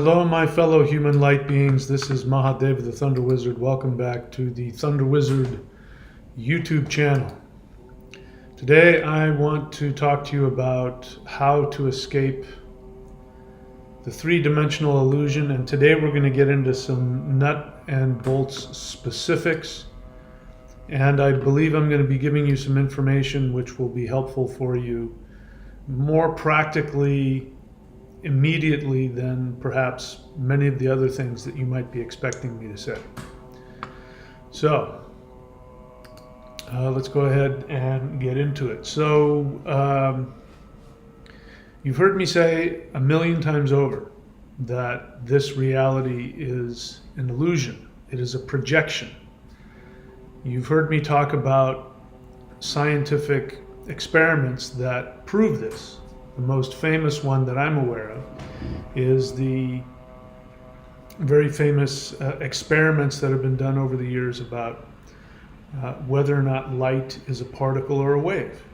Hello, my fellow human light beings. This is Mahadev, the Thunder Wizard. Welcome back to the Thunder Wizard YouTube channel. Today, I want to talk to you about how to escape the three-dimensional illusion. And today, we're going to get into some nut and bolts specifics. And I believe I'm going to be giving you some information which will be helpful for you more practically immediately than perhaps many of the other things that you might be expecting me to say. So let's go ahead and get into it. So you've heard me say a million times over that this reality is an illusion. It is a projection. You've heard me talk about scientific experiments that prove this. The most famous one that I'm aware of is the very famous experiments that have been done over the years about whether or not light is a particle or a wave.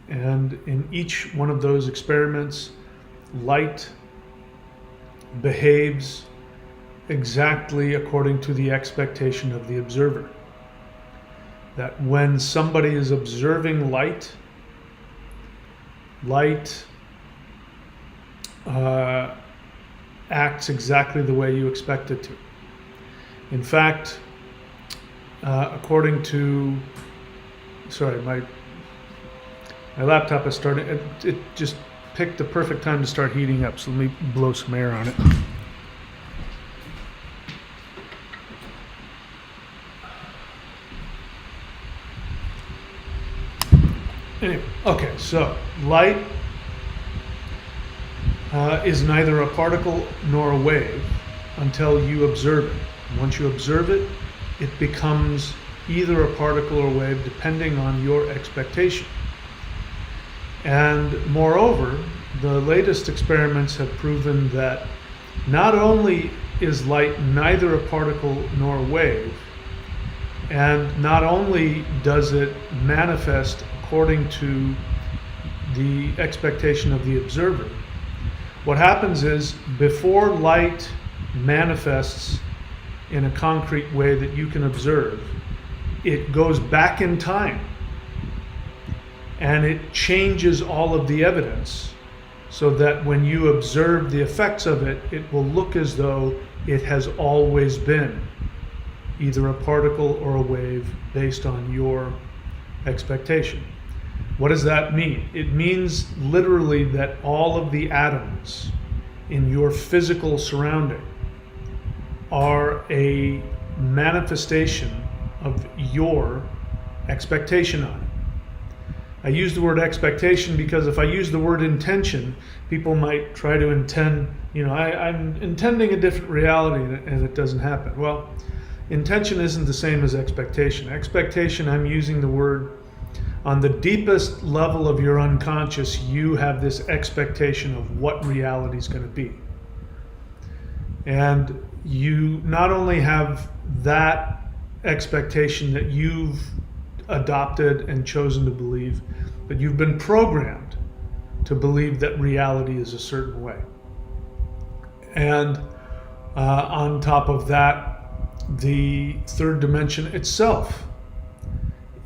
And in each one of those experiments, light behaves exactly according to the expectation of the observer. That when somebody is observing light acts exactly the way you expect it to. In fact, according to, sorry, my laptop is starting, it just picked the perfect time to start heating up, so let me blow some air on it. Anyway, okay, so light is neither a particle nor a wave until you observe it. Once you observe it, it becomes either a particle or wave depending on your expectation. And moreover, the latest experiments have proven that not only is light neither a particle nor a wave, and not only does it manifest according to the expectation of the observer, what happens is before light manifests in a concrete way that you can observe, it goes back in time and it changes all of the evidence so that when you observe the effects of it, it will look as though it has always been either a particle or a wave based on your expectation. What does that mean? It means literally that all of the atoms in your physical surrounding are a manifestation of your expectation on it. I use the word expectation because if I use the word intention, people might try to intend, I'm intending a different reality and it doesn't happen. Well, intention isn't the same as expectation. Expectation, I'm using the word on the deepest level of your unconscious, you have this expectation of what reality is going to be. And you not only have that expectation that you've adopted and chosen to believe, but you've been programmed to believe that reality is a certain way. And on top of that, the third dimension itself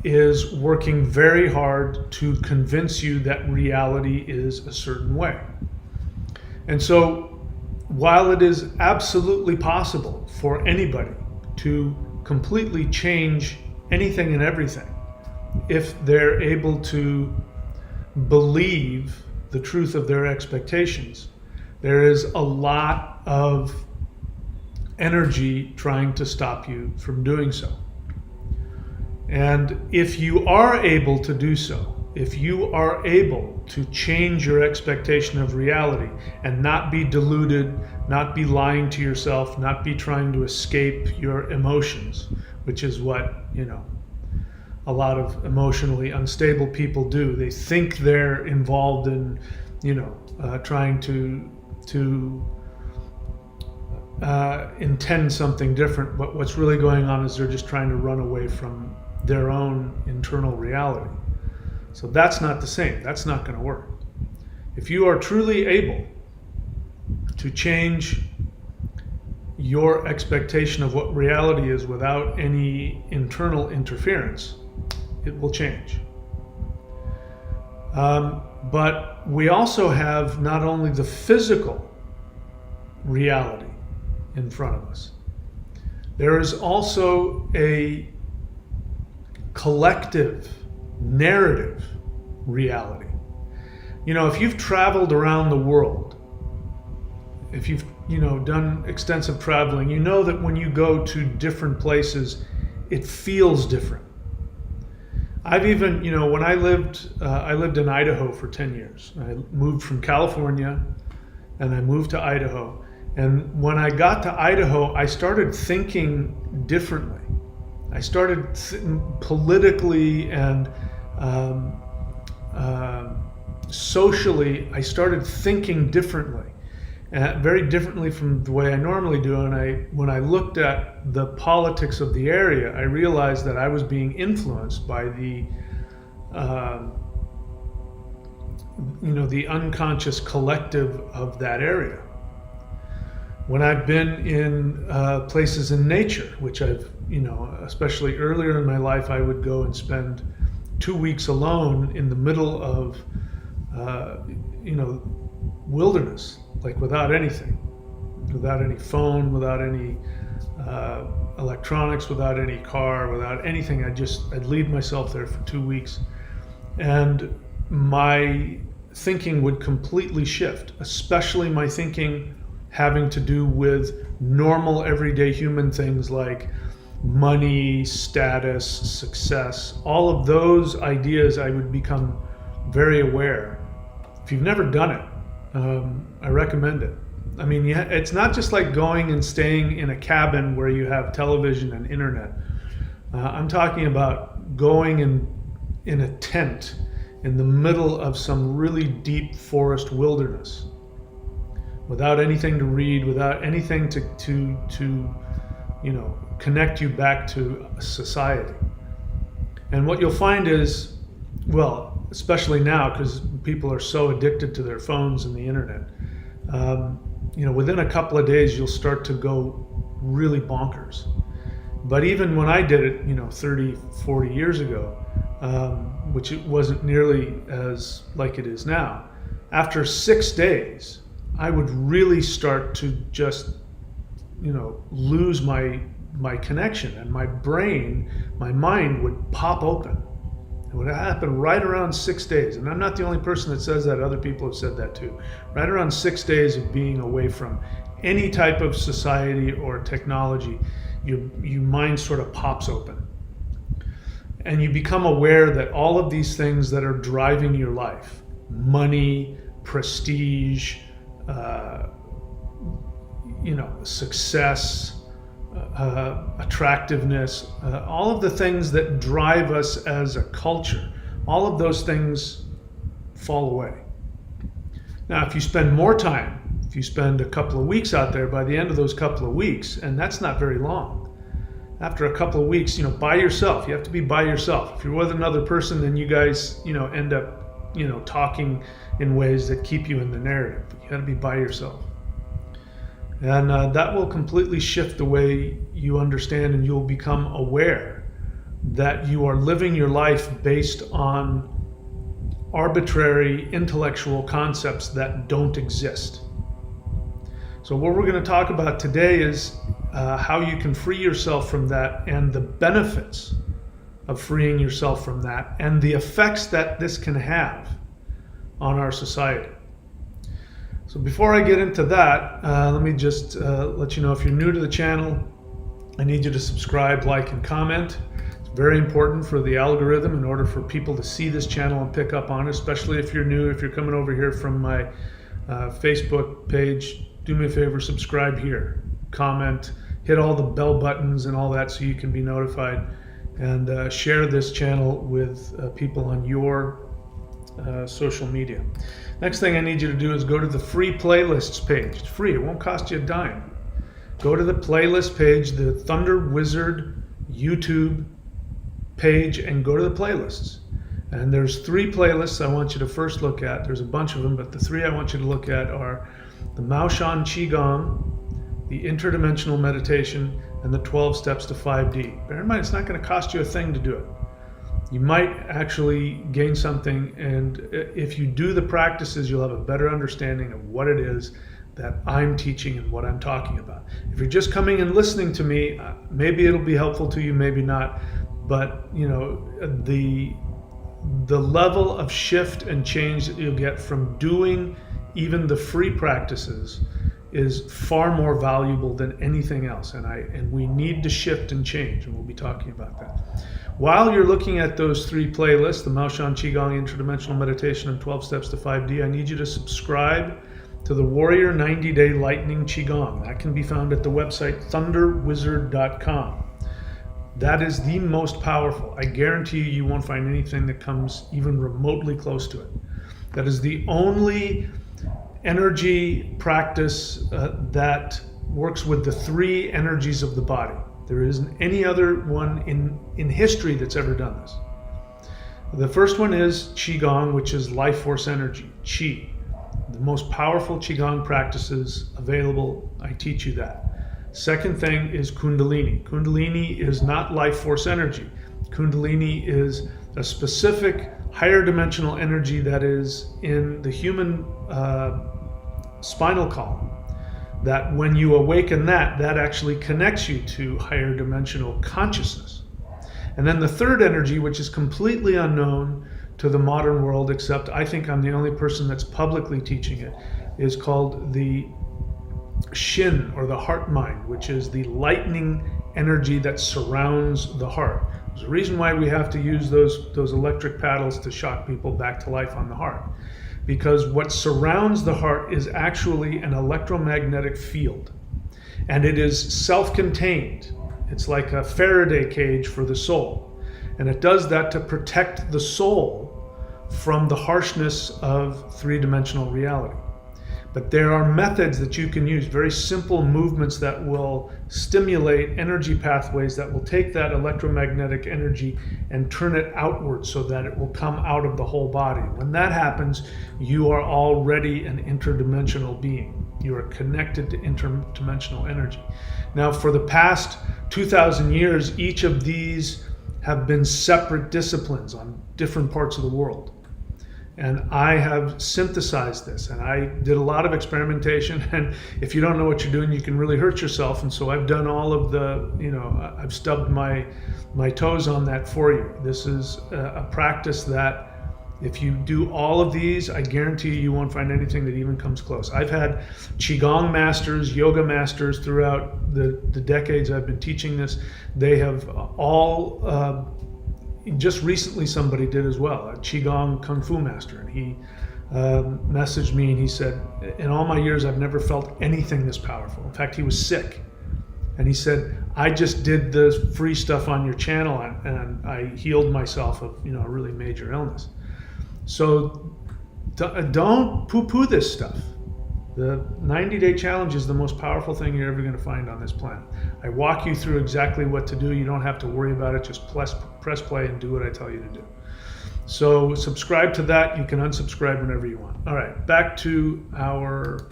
is working very hard to convince you that reality is a certain way. And so while it is absolutely possible for anybody to completely change anything and everything, if they're able to believe the truth of their expectations, there is a lot of energy trying to stop you from doing so. And if you are able to do so, if you are able to change your expectation of reality and not be deluded, not be lying to yourself, not be trying to escape your emotions, which is what, a lot of emotionally unstable people do. They think they're involved in, trying to intend something different, but what's really going on is they're just trying to run away from their own internal reality. So that's not the same. That's not going to work. If you are truly able to change your expectation of what reality is without any internal interference, it will change. But we also have not only the physical reality in front of us, there is also a collective narrative reality. You know, if you've traveled around the world, if you've done extensive traveling, you know that when you go to different places, it feels different. I've even, when I lived in Idaho for 10 years. I moved from California and I moved to Idaho. And when I got to Idaho, I started thinking differently. I started politically and socially, I started thinking differently. Very differently from the way I normally do. And when I looked at the politics of the area, I realized that I was being influenced by the unconscious collective of that area. When I've been in places in nature, which I've, especially earlier in my life, I would go and spend 2 weeks alone in the middle of, wilderness, like without anything, without any phone, without any electronics, without any car, without anything. I'd leave myself there for 2 weeks, and my thinking would completely shift, especially my thinking having to do with normal everyday human things like money, status, success. All of those ideas, I would become very aware. If you've never done it, I recommend it. I mean, it's not just like going and staying in a cabin where you have television and internet. I'm talking about going in a tent in the middle of some really deep forest wilderness, without anything to read, without anything to connect you back to society. And what you'll find is, well, especially now because people are so addicted to their phones and the internet, within a couple of days you'll start to go really bonkers. But even when I did it, 30, 40 years ago, which it wasn't nearly as like it is now, after 6 days, I would really start to just, lose my connection, and my brain, my mind would pop open. It would happen right around 6 days. And I'm not the only person that says that. Other people have said that too. Right around 6 days of being away from any type of society or technology, your mind sort of pops open. And you become aware that all of these things that are driving your life, money, prestige, success, attractiveness, all of the things that drive us as a culture, all of those things fall away. Now, if you spend more time, if you spend a couple of weeks out there, by the end of those couple of weeks, and that's not very long, after a couple of weeks, by yourself, you have to be by yourself. If you're with another person, then you guys, end up, talking in ways that keep you in the narrative. You got to be by yourself. And that will completely shift the way you understand, and you'll become aware that you are living your life based on arbitrary intellectual concepts that don't exist. So what we're going to talk about today is how you can free yourself from that, and the benefits of freeing yourself from that, and the effects that this can have on our society. So before I get into that, let me just let you know, if you're new to the channel, I need you to subscribe, like, and comment. It's very important for the algorithm in order for people to see this channel and pick up on it, especially if you're new. If you're coming over here from my Facebook page, do me a favor, subscribe here, comment, hit all the bell buttons and all that so you can be notified, and share this channel with people on your social media. Next thing I need you to do is go to the free playlists page. It's free, it won't cost you a dime. Go to the playlist page, the Thunder Wizard YouTube page, and go to the playlists. And there's 3 playlists I want you to first look at. There's a bunch of them, but the 3 I want you to look at are the Maoshan Qigong, the interdimensional meditation, and the 12 steps to 5D. Bear in mind, it's not going to cost you a thing to do it. You might actually gain something, and if you do the practices, you'll have a better understanding of what it is that I'm teaching and what I'm talking about. If you're just coming and listening to me, maybe it'll be helpful to you, maybe not. But you know, the level of shift and change that you'll get from doing even the free practices is far more valuable than anything else. And we need to shift and change, and we'll be talking about that. While you're looking at those 3 playlists, the Maoshan Qigong, Interdimensional Meditation, and 12 Steps to 5D, I need you to subscribe to the Warrior 90-Day Lightning Qigong. That can be found at the website thunderwizard.com. That is the most powerful. I guarantee you won't find anything that comes even remotely close to it. That is the only energy practice that works with the 3 energies of the body. There isn't any other one in history that's ever done this. The first one is Qigong, which is life force energy, Qi. The most powerful Qigong practices available, I teach you that. Second thing is Kundalini. Kundalini is not life force energy. Kundalini is a specific higher dimensional energy that is in the human spinal column. That when you awaken that actually connects you to higher dimensional consciousness. And then the third energy, which is completely unknown to the modern world, except I think I'm the only person that's publicly teaching it, is called the Shin, or the heart mind, which is the lightning energy that surrounds the heart. There's a reason why we have to use those electric paddles to shock people back to life on the heart. Because what surrounds the heart is actually an electromagnetic field. And it is self-contained. It's like a Faraday cage for the soul. And it does that to protect the soul from the harshness of three-dimensional reality. But there are methods that you can use, very simple movements that will stimulate energy pathways that will take that electromagnetic energy and turn it outward so that it will come out of the whole body. When that happens, you are already an interdimensional being. You are connected to interdimensional energy. Now, for the past 2,000 years, each of these have been separate disciplines on different parts of the world. And I have synthesized this, and I did a lot of experimentation, and if you don't know what you're doing, you can really hurt yourself. And so I've done all of the, I've stubbed my toes on that for you. This is a practice that if you do all of these, I guarantee you won't find anything that even comes close. I've had Qigong masters, yoga masters throughout the decades I've been teaching this. They have all, just recently somebody did as well, a Qigong Kung Fu master, and he messaged me and he said, in all my years I've never felt anything this powerful. In fact, he was sick, and he said, I just did the free stuff on your channel and I healed myself of a really major illness. So don't poo-poo this stuff. The 90-day challenge is the most powerful thing you're ever going to find on this planet. I walk you through exactly what to do. You don't have to worry about it. Just press play and do what I tell you to do. So subscribe to that. You can unsubscribe whenever you want. All right, back to our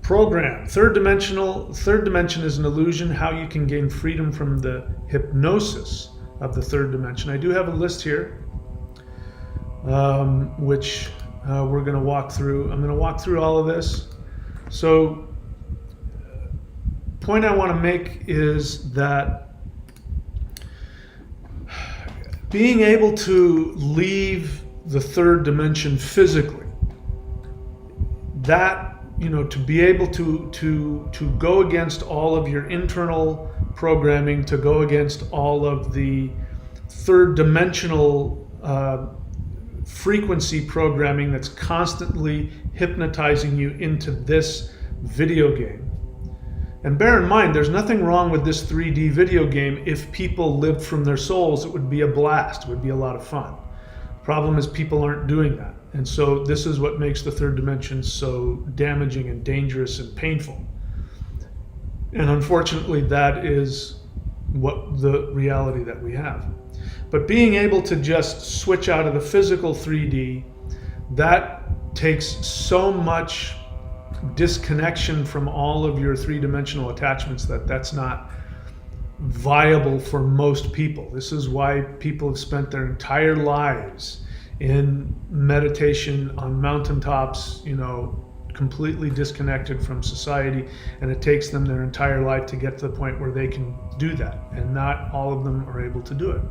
program. Third dimension is an illusion, how you can gain freedom from the hypnosis of the third dimension. I do have a list here, which we're going to walk through. I'm going to walk through all of this. So, point I want to make is that being able to leave the third dimension physically, that to be able to go against all of your internal programming, to go against all of the third dimensional frequency programming that's constantly hypnotizing you into this video game. And bear in mind, there's nothing wrong with this 3D video game. If people lived from their souls, it would be a blast. It would be a lot of fun. The problem is people aren't doing that. And so this is what makes the third dimension so damaging and dangerous and painful. And unfortunately, that is what the reality that we have. But being able to just switch out of the physical 3D, that takes so much disconnection from all of your three-dimensional attachments, that's not viable for most people. This is why people have spent their entire lives in meditation on mountaintops, completely disconnected from society, and it takes them their entire life to get to the point where they can do that, and not all of them are able to do it.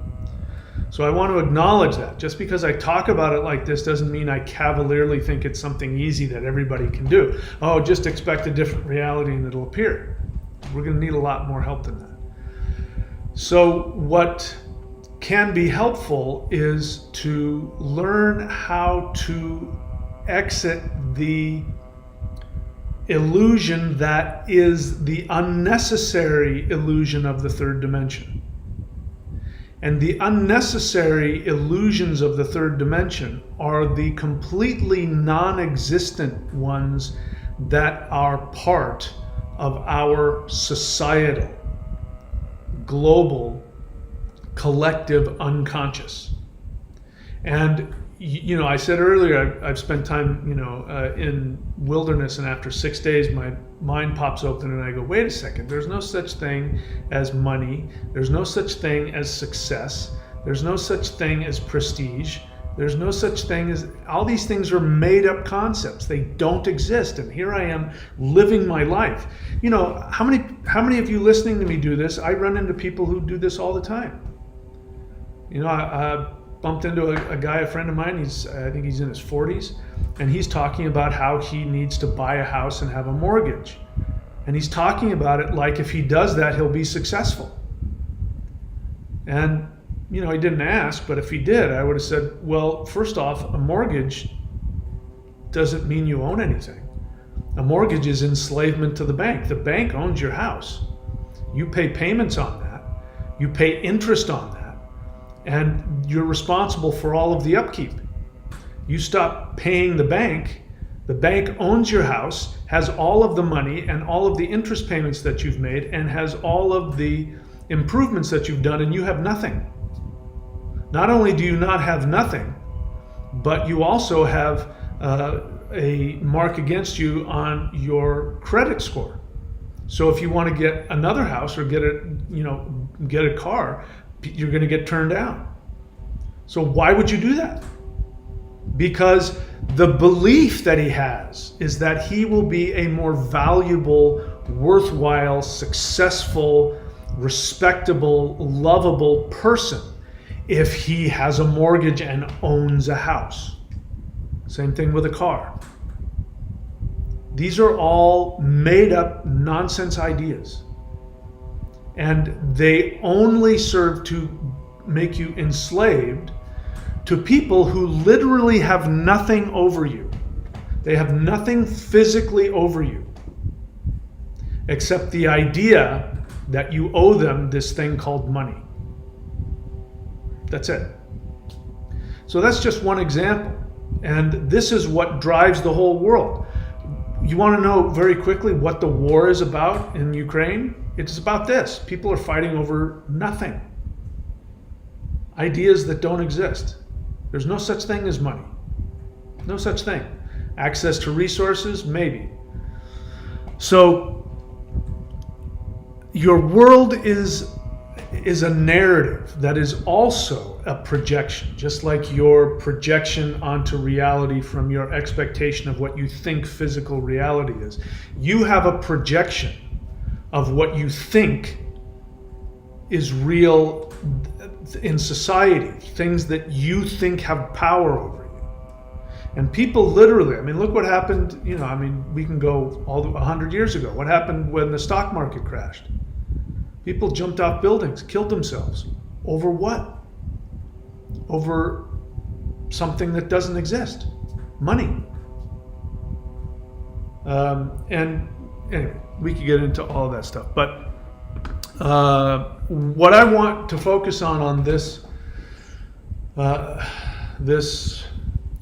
So I want to acknowledge that. Just because I talk about it like this doesn't mean I cavalierly think it's something easy that everybody can do. Oh, just expect a different reality and it'll appear. We're going to need a lot more help than that. So what can be helpful is to learn how to exit the illusion that is the unnecessary illusion of the third dimension. And the unnecessary illusions of the third dimension are the completely non-existent ones that are part of our societal, global, collective unconscious. And I said earlier, I've spent time, in wilderness, and after 6 days, my mind pops open and I go, wait a second, there's no such thing as money. There's no such thing as success. There's no such thing as prestige. There's no such thing as, all these things are made up concepts. They don't exist. And here I am living my life. How many of you listening to me do this? I run into people who do this all the time. I bumped into a guy, a friend of mine, I think he's in his 40s, and he's talking about how he needs to buy a house and have a mortgage. And he's talking about it like if he does that, he'll be successful. And, he didn't ask, but if he did, I would have said, well, first off, a mortgage doesn't mean you own anything. A mortgage is enslavement to the bank. The bank owns your house. You pay payments on that. You pay interest on that. And you're responsible for all of the upkeep. You stop paying the bank owns your house, has all of the money and all of the interest payments that you've made, and has all of the improvements that you've done, and you have nothing. Not only do you not have nothing, but you also have a mark against you on your credit score. So if you want to get another house or get a car, you're going to get turned down. So why would you do that? Because the belief that he has is that he will be a more valuable, worthwhile, successful, respectable, lovable person if he has a mortgage and owns a house. Same thing with a car. These are all made up nonsense ideas. And they only serve to make you enslaved to people who literally have nothing over you. They have nothing physically over you, except the idea that you owe them this thing called money. That's it. So that's just one example. And this is what drives the whole world. You want to know very quickly what the war is about in Ukraine? It's about this. People are fighting over nothing. Ideas that don't exist. There's no such thing as money. No such thing. Access to resources? Maybe. So your world is a narrative that is also a projection, just like your projection onto reality from your expectation of what you think physical reality is. You have a projection of what you think is real in society, things that you think have power over you. And people literally, look what happened, we can go all 100 years ago. What happened when the stock market crashed? People jumped off buildings, killed themselves. Over what? Over something that doesn't exist. Money. And anyway, we could get into all of that stuff. But what I want to focus on this this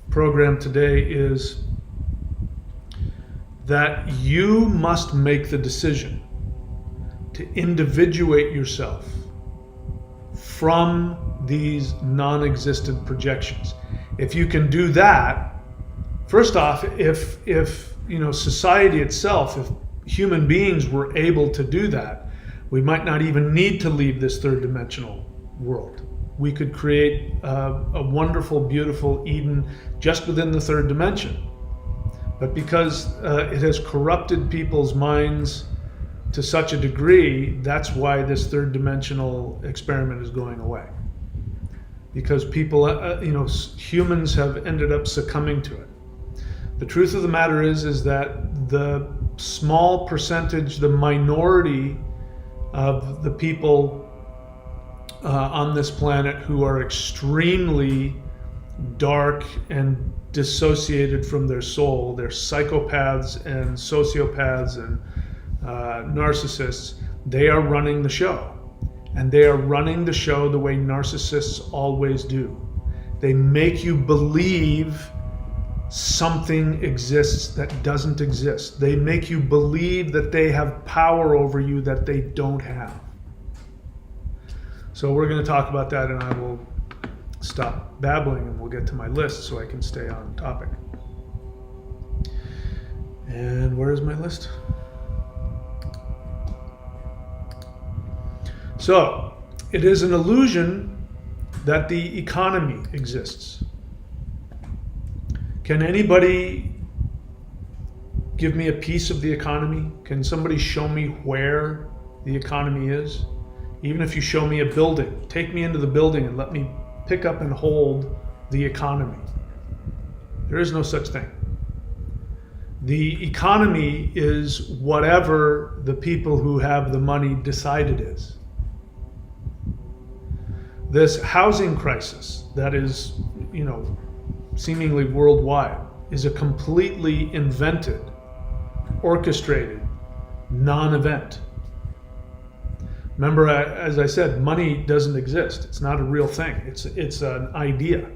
program today is that you must make the decision to individuate yourself from these non-existent projections. If you can do that, first off, if society itself, if human beings were able to do that, we might not even need to leave this third dimensional world. We could create a wonderful, beautiful Eden just within the third dimension. But because it has corrupted people's minds to such a degree, that's why this third dimensional experiment is going away. Because people, humans have ended up succumbing to it. The truth of the matter is that the small percentage, the minority of the people on this planet who are extremely dark and dissociated from their soul, they're psychopaths and sociopaths and narcissists, they are running the show. And they are running the show the way narcissists always do. They make you believe something exists that doesn't exist. They make you believe that they have power over you that they don't have. So we're going to talk about that, and I will stop babbling and we'll get to my list so I can stay on topic. And where is my list? So, it is an illusion that the economy exists. Can anybody give me a piece of the economy? Can somebody show me where the economy is? Even if you show me a building, take me into the building and let me pick up and hold the economy. There is no such thing. The economy is whatever the people who have the money decide it is. This housing crisis that is, seemingly worldwide is a completely invented, orchestrated non-event. Remember, as I said, money doesn't exist. It's not a real thing. It's an idea.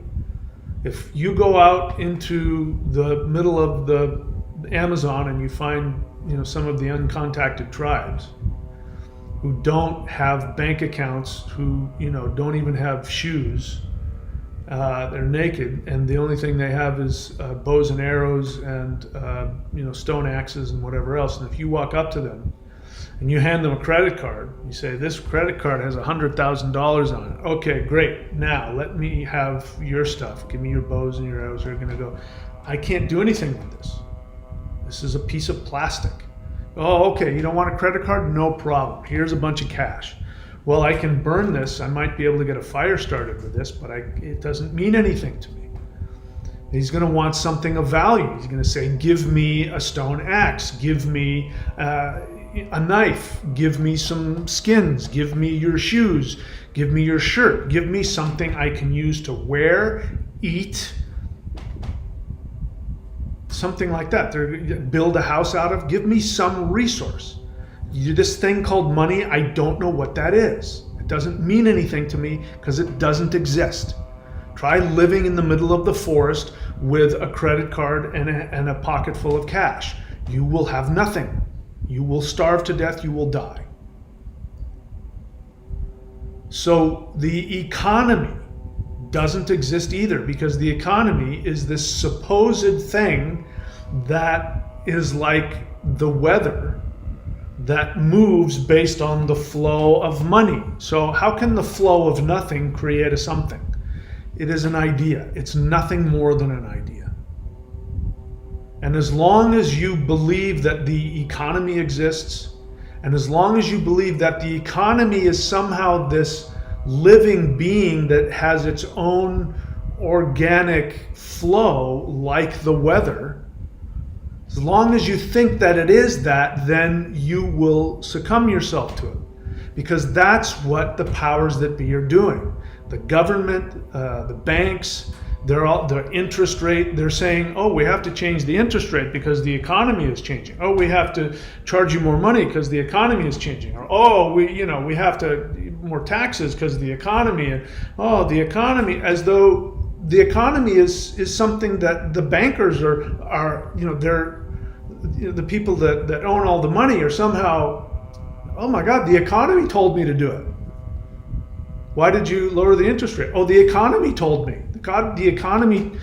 If you go out into the middle of the Amazon and you find, some of the uncontacted tribes who don't have bank accounts, who, don't even have shoes, they're naked, and the only thing they have is bows and arrows and, stone axes and whatever else. And if you walk up to them and you hand them a credit card, you say, this credit card has $100,000 on it. Okay, great. Now let me have your stuff. Give me your bows and your arrows. They're going to go, I can't do anything with this. This is a piece of plastic. Oh, okay, you don't want a credit card? No problem. Here's a bunch of cash. Well, I can burn this. I might be able to get a fire started with this, but it doesn't mean anything to me. He's going to want something of value. He's going to say, give me a stone axe. Give me a knife. Give me some skins. Give me your shoes. Give me your shirt. Give me something I can use to wear, eat, something like that. Build a house out of. Give me some resource. This thing called money, I don't know what that is. It doesn't mean anything to me because it doesn't exist. Try living in the middle of the forest with a credit card and a pocket full of cash. You will have nothing. You will starve to death. You will die. So the economy doesn't exist either, because the economy is this supposed thing that is like the weather that moves based on the flow of money. So how can the flow of nothing create a something? It is an idea. It's nothing more than an idea. And as long as you believe that the economy exists, and as long as you believe that the economy is somehow this living being that has its own organic flow like the weather, as long as you think that it is that, then you will succumb yourself to it. Because that's what the powers that be are doing. The government, the banks, their interest rate, they're saying, oh, we have to change the interest rate because the economy is changing. Oh, we have to charge you more money because the economy is changing. Or, oh, we have to more taxes because the economy. And oh, the economy, as though the economy is something that the bankers are they're the people that own all the money are somehow, oh my God, the economy told me to do it. Why did you lower the interest rate? Oh, the economy told me. God, the economy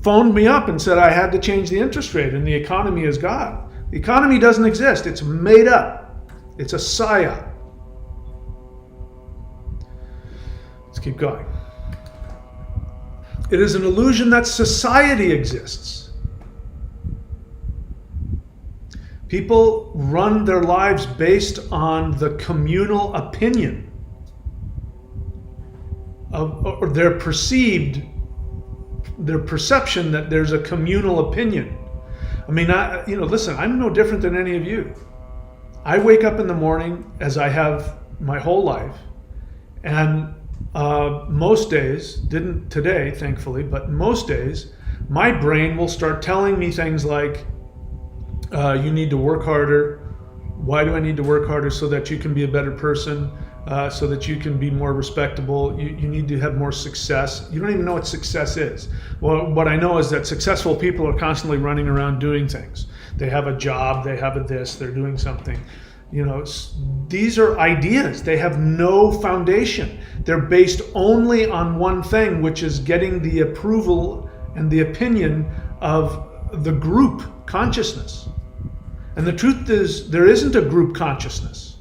phoned me up and said I had to change the interest rate, and the economy is God. The economy doesn't exist. It's made up. It's a psyop. Let's keep going. It is an illusion that society exists. People run their lives based on the communal opinion of, or their perception that there's a communal opinion. I mean, listen, I'm no different than any of you. I wake up in the morning, as I have my whole life, and most days, didn't today, thankfully, but most days, my brain will start telling me things like, you need to work harder. Why do I need to work harder? So that you can be a better person, so that you can be more respectable. You need to have more success. You don't even know what success is. Well, what I know is that successful people are constantly running around doing things. They have a job, they have a this, they're doing something. These are ideas. They have no foundation. They're based only on one thing, which is getting the approval and the opinion of the group consciousness. And the truth is, there isn't a group consciousness.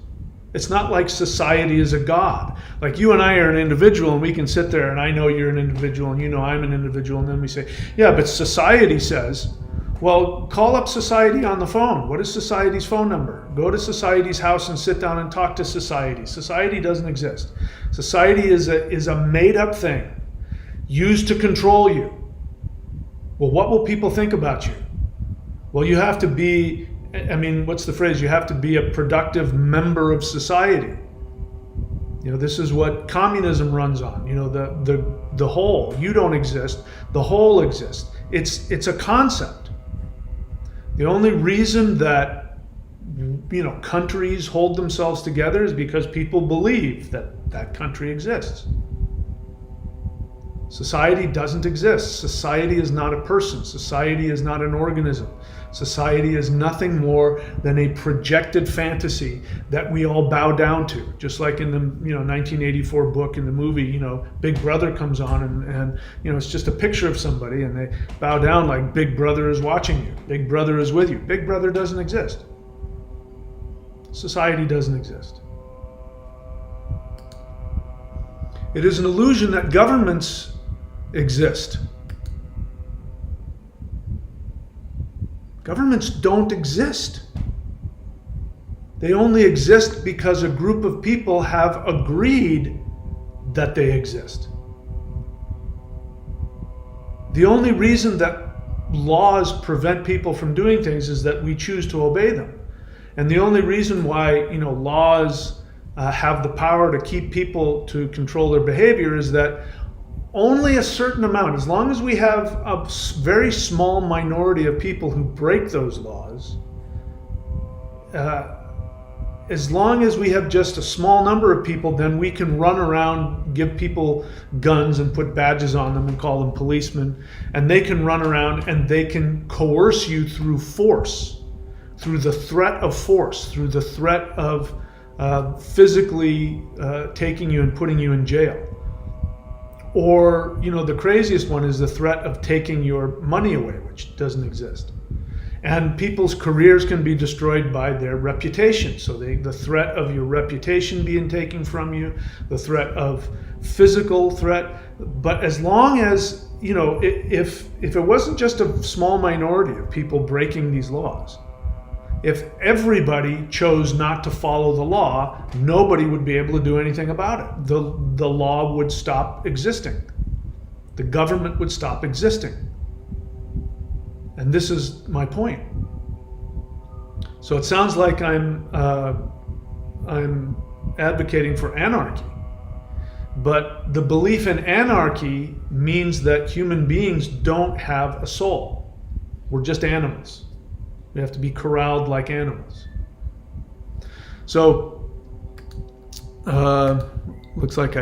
It's not like society is a god. Like you and I are an individual, and we can sit there and I know you're an individual and you know I'm an individual, and then we say, yeah, but society says, well, call up society on the phone. What is society's phone number? Go to society's house and sit down and talk to society. Society doesn't exist. Society is a made-up thing used to control you. Well, what will people think about you? Well, you have to be, what's the phrase? You have to be a productive member of society. This is what communism runs on. The whole. You don't exist. The whole exists. It's a concept. The only reason that countries hold themselves together is because people believe that that country exists. Society doesn't exist. Society is not a person. Society is not an organism. Society is nothing more than a projected fantasy that we all bow down to. Just like in the 1984 book, in the movie, Big Brother comes on and it's just a picture of somebody and they bow down like Big Brother is watching you. Big Brother is with you. Big Brother doesn't exist. Society doesn't exist. It is an illusion that governments exist. Governments don't exist. They only exist because a group of people have agreed that they exist. The only reason that laws prevent people from doing things is that we choose to obey them. And the only reason why, laws have the power to keep people to control their behavior is that only a certain amount, as long as we have a very small minority of people who break those laws, as long as we have just a small number of people, then we can run around, give people guns and put badges on them and call them policemen, and they can run around and they can coerce you through force, through the threat of force, through the threat of physically taking you and putting you in jail. Or, the craziest one is the threat of taking your money away, which doesn't exist. And people's careers can be destroyed by their reputation. So the threat of your reputation being taken from you, the threat of physical threat. But as long as, if it wasn't just a small minority of people breaking these laws, if everybody chose not to follow the law, nobody would be able to do anything about it. The law would stop existing. The government would stop existing. And this is my point. So it sounds like I'm advocating for anarchy. But the belief in anarchy means that human beings don't have a soul. We're just animals. We have to be corralled like animals. So, looks like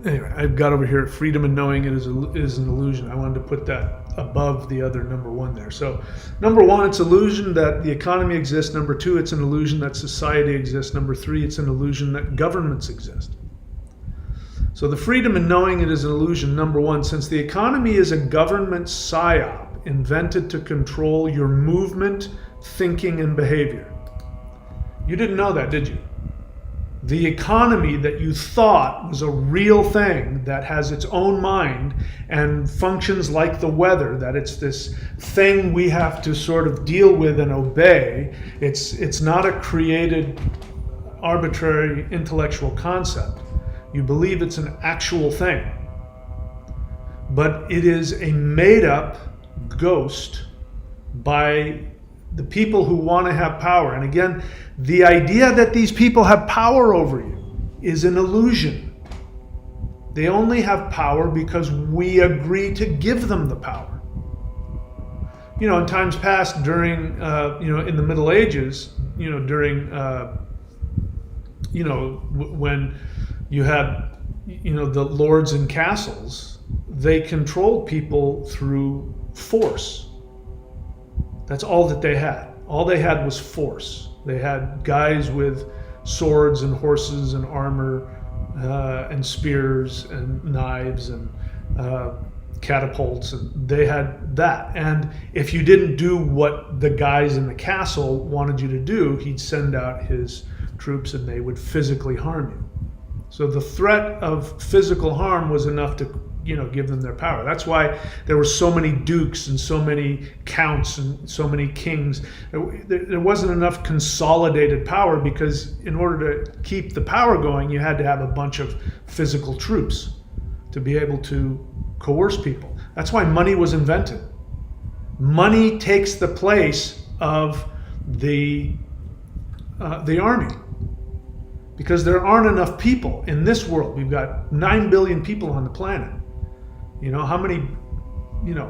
anyway, I've got over here, freedom and knowing it is an illusion. I wanted to put that above the other number one there. So, number one, it's illusion that the economy exists. Number two, it's an illusion that society exists. Number three, it's an illusion that governments exist. So the freedom in knowing it is an illusion, number one, since the economy is a government psyop invented to control your movement, thinking, and behavior. You didn't know that, did you? The economy that you thought was a real thing that has its own mind and functions like the weather, that it's this thing we have to sort of deal with and obey. It's not a created, arbitrary intellectual concept. You believe it's an actual thing. But it is a made-up ghost by the people who want to have power. And again, the idea that these people have power over you is an illusion. They only have power because we agree to give them the power. You know, in times past, during, in the Middle Ages, during, when you had, the lords and castles, they controlled people through force. That's all that they had. All they had was force. They had guys with swords and horses and armor and spears and knives and catapults, and they had that. And if you didn't do what the guys in the castle wanted you to do, he'd send out his troops and they would physically harm you. So the threat of physical harm was enough to give them their power. That's why there were so many dukes and so many counts and so many kings. There wasn't enough consolidated power, because in order to keep the power going, you had to have a bunch of physical troops to be able to coerce people. That's why money was invented. Money takes the place of the army, because there aren't enough people in this world. We've got 9 billion people on the planet. How many,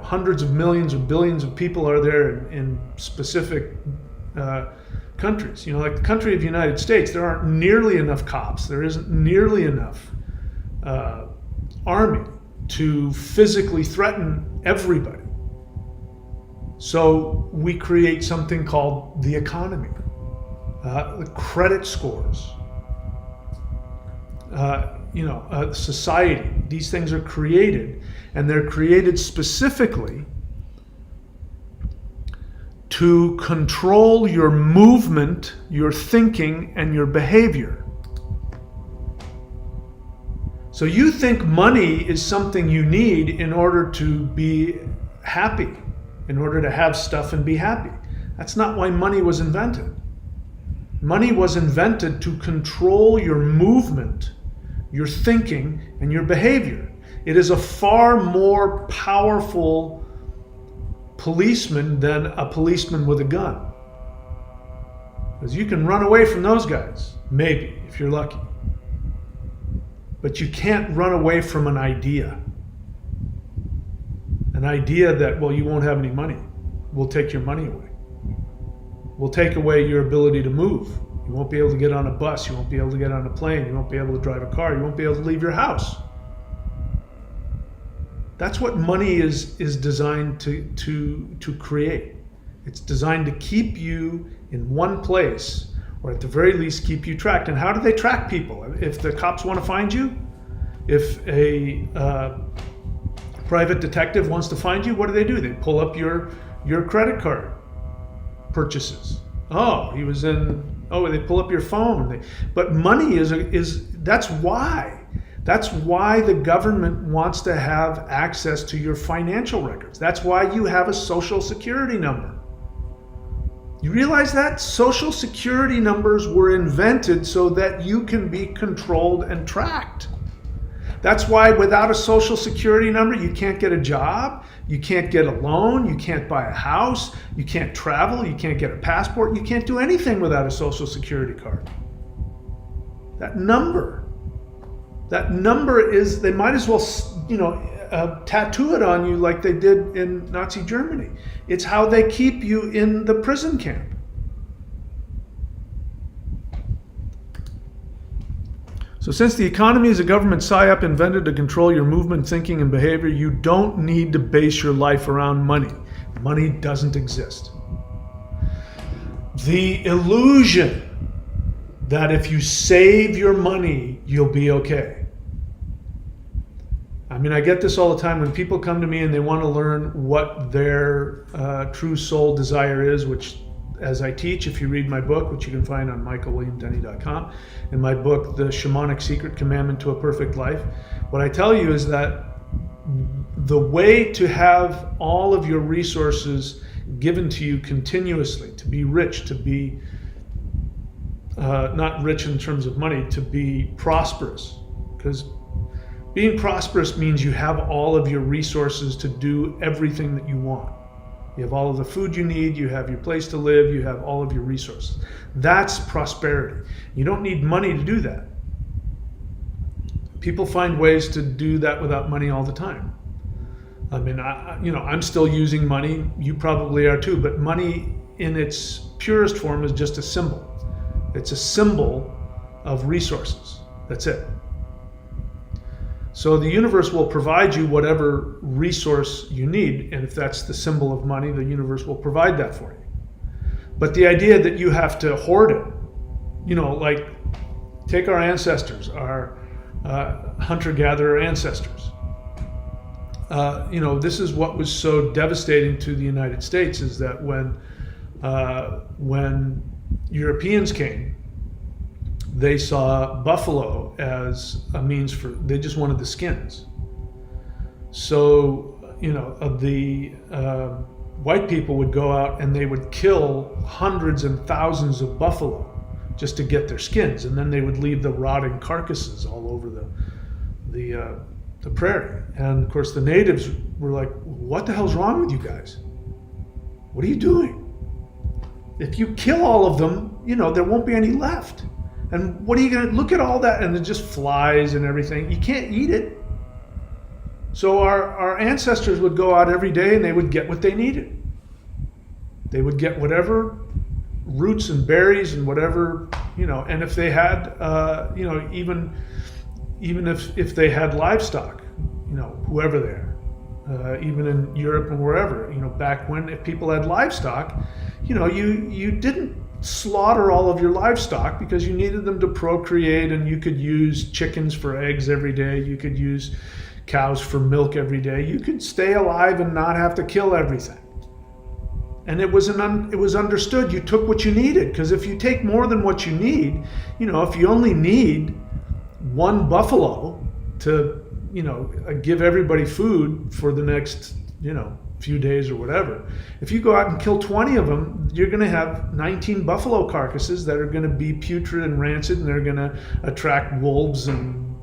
hundreds of millions or billions of people are there in specific countries? Like the country of the United States, there aren't nearly enough cops. There isn't nearly enough army to physically threaten everybody. So we create something called the economy, the credit scores. Society. These things are created, and they're created specifically to control your movement, your thinking, and your behavior. So you think money is something you need in order to be happy, in order to have stuff and be happy. That's not why money was invented. Money was invented to control your movement, your thinking, and your behavior. It is a far more powerful policeman than a policeman with a gun. Because you can run away from those guys, maybe, if you're lucky. But you can't run away from an idea. An idea that, you won't have any money. We'll take your money away. We'll take away your ability to move. You won't be able to get on a bus. You won't be able to get on a plane. You won't be able to drive a car. You won't be able to leave your house. That's what money is designed to create. It's designed to keep you in one place, or at the very least keep you tracked. And how do they track people? If the cops want to find you, if a private detective wants to find you, what do? They pull up your credit card purchases. They pull up your phone. But money that's why the government wants to have access to your financial records. That's why you have a social security number. You realize that? Social security numbers were invented so that you can be controlled and tracked. That's why without a social security number, you can't get a job, you can't get a loan, you can't buy a house, you can't travel, you can't get a passport, you can't do anything without a social security card. That number is, they might as well, tattoo it on you like they did in Nazi Germany. It's how they keep you in the prison camp. So since the economy is a government psyop invented to control your movement, thinking, and behavior, you don't need to base your life around money. Money doesn't exist. The illusion that if you save your money, you'll be okay. I mean, I get this all the time when people come to me and they want to learn what their true soul desire is, which, as I teach, if you read my book, which you can find on michaelwilliamdenny.com, in my book, The Shamanic Secret Commandment to a Perfect Life, what I tell you is that the way to have all of your resources given to you continuously, to be rich, to be not rich in terms of money, to be prosperous, because being prosperous means you have all of your resources to do everything that you want. You have all of the food you need, you have your place to live, you have all of your resources. That's prosperity. You don't need money to do that. People find ways to do that without money all the time. I mean, I'm still using money, you probably are too, but money in its purest form is just a symbol. It's a symbol of resources. That's it. So the universe will provide you whatever resource you need, and if that's the symbol of money, the universe will provide that for you. But the idea that you have to hoard it, like take our ancestors, our hunter-gatherer ancestors. This is what was so devastating to the United States, is that when Europeans came, they saw buffalo as a means they just wanted the skins. So, the white people would go out and they would kill hundreds and thousands of buffalo just to get their skins, and then they would leave the rotting carcasses all over the prairie. And of course the natives were like, what the hell's wrong with you guys? What are you doing? If you kill all of them, there won't be any left. And what are you going to look at all that? And it just flies and everything. You can't eat it. So our ancestors would go out every day and they would get what they needed. They would get whatever roots and berries and whatever, and if they had, even if they had livestock, whoever they are, even in Europe and wherever, back when, if people had livestock, you didn't slaughter all of your livestock because you needed them to procreate, and you could use chickens for eggs every day. You could use cows for milk every day. You could stay alive and not have to kill everything. And it was understood you took what you needed, because if you take more than what you need, if you only need one buffalo to, give everybody food for the next, few days or whatever. If you go out and kill 20 of them, you're going to have 19 buffalo carcasses that are going to be putrid and rancid, and they're going to attract wolves and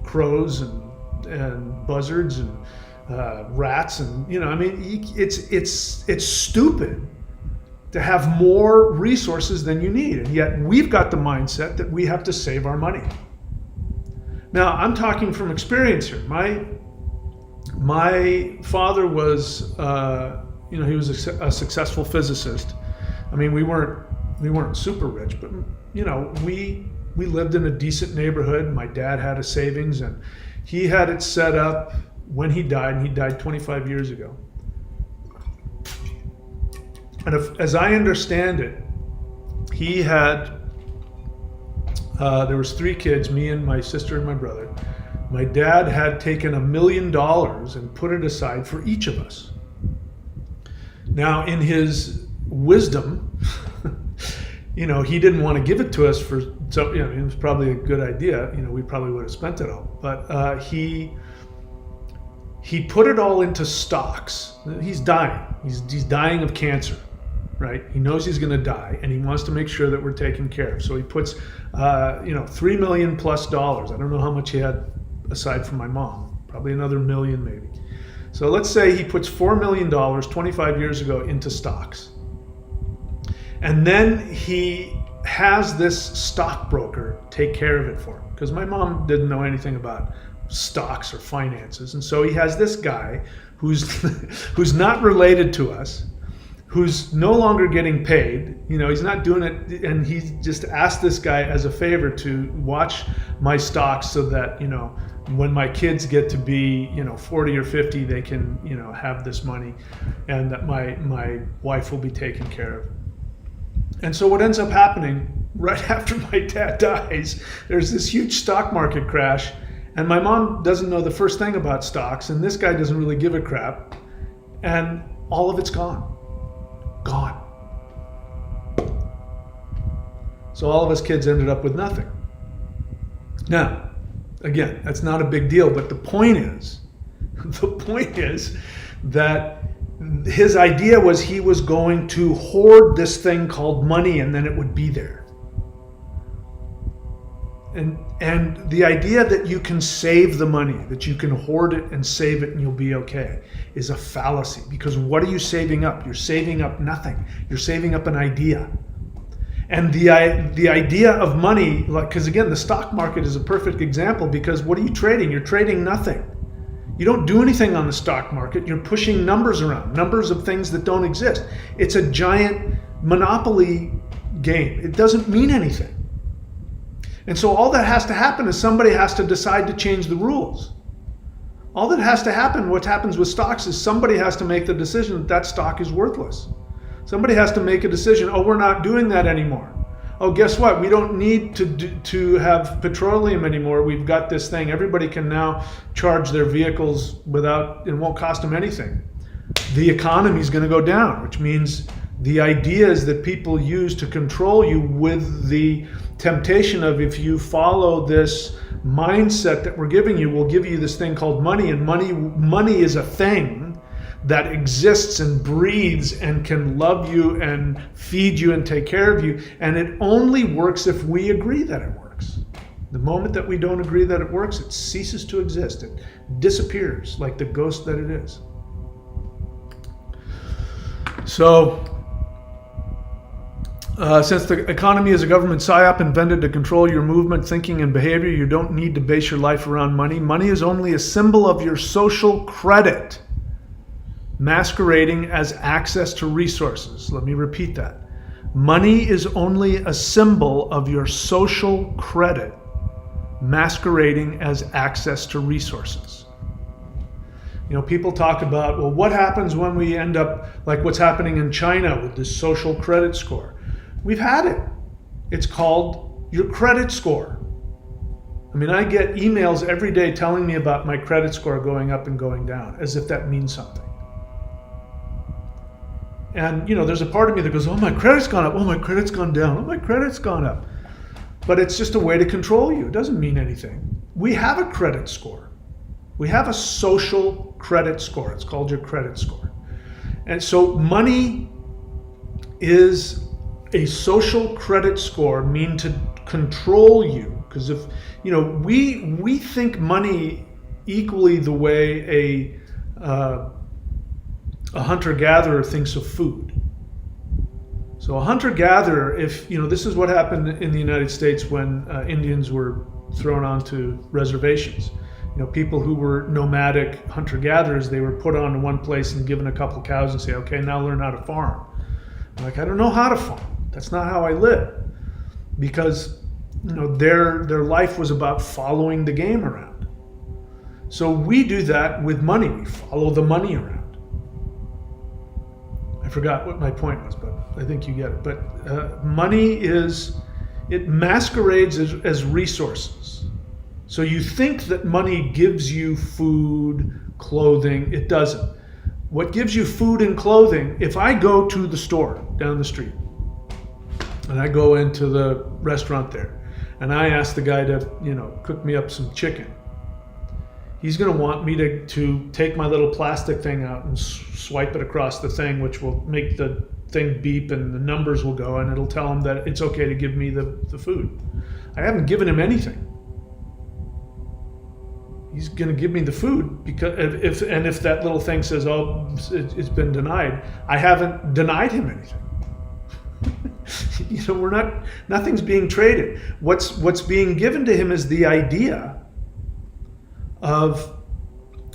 crows and buzzards and rats, and it's stupid to have more resources than you need, and yet we've got the mindset that we have to save our money. Now, I'm talking from experience here. My father was, he was a successful physicist. I mean, we weren't super rich, but we lived in a decent neighborhood. My dad had a savings, and he had it set up when he died, and he died 25 years ago. And as I understand it, he had, there was 3 kids, me and my sister and my brother. My dad had taken $1 million and put it aside for each of us. Now, in his wisdom, he didn't want to give it to us so it was probably a good idea. We probably would have spent it all. But he put it all into stocks. He's dying. He's dying of cancer, right? He knows he's going to die, and he wants to make sure that we're taken care of. So he puts, $3 million plus dollars. I don't know how much he had aside from my mom. Probably another $1 million, maybe. So let's say he puts $4 million 25 years ago into stocks. And then he has this stockbroker take care of it for him, because my mom didn't know anything about stocks or finances. And so he has this guy who's not related to us, who's no longer getting paid. He's not doing it, and he just asked this guy as a favor to watch my stocks so that, when my kids get to be, 40 or 50, they can, have this money, and that my wife will be taken care of. And so what ends up happening right after my dad dies, there's this huge stock market crash, And my mom doesn't know the first thing about stocks, and this guy doesn't really give a crap, and all of it's gone. Gone. So all of us kids ended up with nothing. Now, again, that's not a big deal, but the point is that his idea was he was going to hoard this thing called money, and then it would be there. And the idea that you can save the money, that you can hoard it and save it and you'll be okay, is a fallacy. Because what are you saving up? You're saving up nothing. You're saving up an idea. And the idea of money, because again, the stock market is a perfect example, because what are you trading? You're trading nothing. You don't do anything on the stock market. You're pushing numbers around, numbers of things that don't exist. It's a giant monopoly game. It doesn't mean anything. And so all that has to happen is somebody has to decide to change the rules. All that has to happen, what happens with stocks, is somebody has to make the decision that that stock is worthless. Somebody has to make a decision, oh, we're not doing that anymore. Oh, guess what? We don't need to have petroleum anymore. We've got this thing. Everybody can now charge their vehicles without, it won't cost them anything. The economy is going to go down, which means the ideas that people use to control you with the temptation of, if you follow this mindset that we're giving you, we'll give you this thing called money. And money is a thing that exists and breathes and can love you and feed you and take care of you. And it only works if we agree that it works. The moment that we don't agree that it works, it ceases to exist. It disappears like the ghost that it is. So, since the economy is a government psyop invented to control your movement, thinking, and behavior, you don't need to base your life around money. Money is only a symbol of your social credit, masquerading as access to resources. Let me repeat that. Money is only a symbol of your social credit, masquerading as access to resources. You know, people talk about, well, what happens when we end up like what's happening in China with this social credit score? We've had it. It's called your credit score. I mean, I get emails every day telling me about my credit score going up and going down, as if that means something. And, you know, there's a part of me that goes, oh, my credit's gone up. Oh, my credit's gone down. Oh, my credit's gone up. But it's just a way to control you. It doesn't mean anything. We have a credit score. We have a social credit score. It's called your credit score. And so money is a social credit score mean to control you. Because if, you know, we think money equally the way a hunter-gatherer thinks of food. So a hunter-gatherer, if, you know, this is what happened in the United States when Indians were thrown onto reservations. You know, people who were nomadic hunter-gatherers, they were put onto one place and given a couple cows and say, okay, now learn how to farm. I'm like, I don't know how to farm. That's not how I live. Because, you know, their life was about following the game around. So we do that with money. We follow the money around. I forgot what my point was, but I think you get it. But money it masquerades as resources. So you think that money gives you food, clothing. It doesn't. What gives you food and clothing, if I go to the store down the street, and I go into the restaurant there, and I ask the guy to, you know, cook me up some chicken, he's going to want me to take my little plastic thing out and swipe it across the thing, which will make the thing beep and the numbers will go, and it'll tell him that it's okay to give me the food. I haven't given him anything. He's going to give me the food because if that little thing says, oh, it's been denied, I haven't denied him anything. You know, nothing's being traded. What's being given to him is the idea of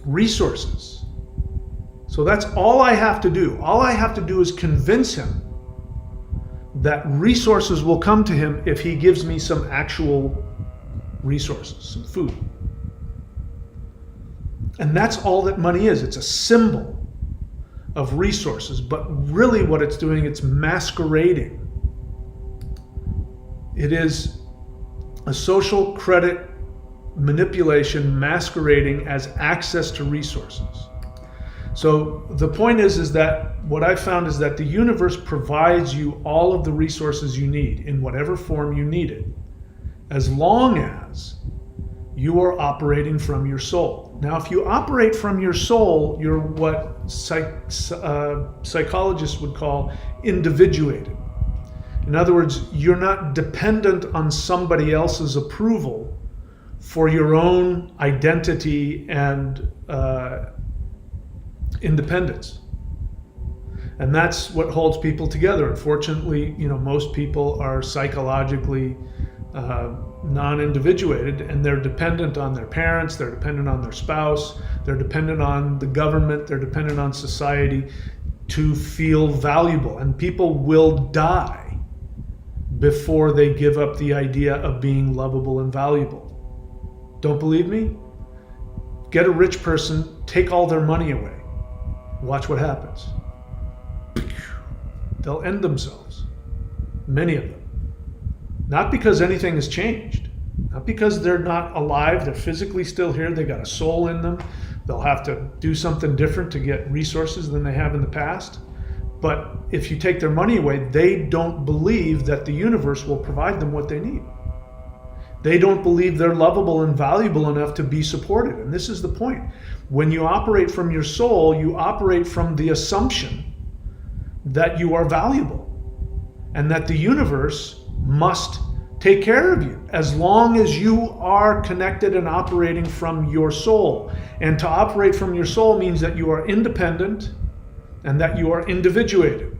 resources. So that's all I have to do. All I have to do is convince him that resources will come to him if he gives me some actual resources, some food. And that's all that money is. It's a symbol of resources, but really what it's doing, it's masquerading. It is a social credit manipulation masquerading as access to resources. So the point is that what I found is that the universe provides you all of the resources you need in whatever form you need it, as long as you are operating from your soul. Now, if you operate from your soul, you're what psychologists would call individuated. In other words, you're not dependent on somebody else's approval for your own identity and independence. And that's what holds people together. Unfortunately, most people are psychologically non-individuated, and they're dependent on their parents, they're dependent on their spouse, they're dependent on the government, they're dependent on society to feel valuable. And people will die before they give up the idea of being lovable and valuable. Don't believe me? Get a rich person, take all their money away. Watch what happens. They'll end themselves. Many of them. Not because anything has changed. Not because they're not alive, they're physically still here, they got a soul in them. They'll have to do something different to get resources than they have in the past. But if you take their money away, they don't believe that the universe will provide them what they need. They don't believe they're lovable and valuable enough to be supported. And this is the point. When you operate from your soul, you operate from the assumption that you are valuable and that the universe must take care of you as long as you are connected and operating from your soul. And to operate from your soul means that you are independent and that you are individuated.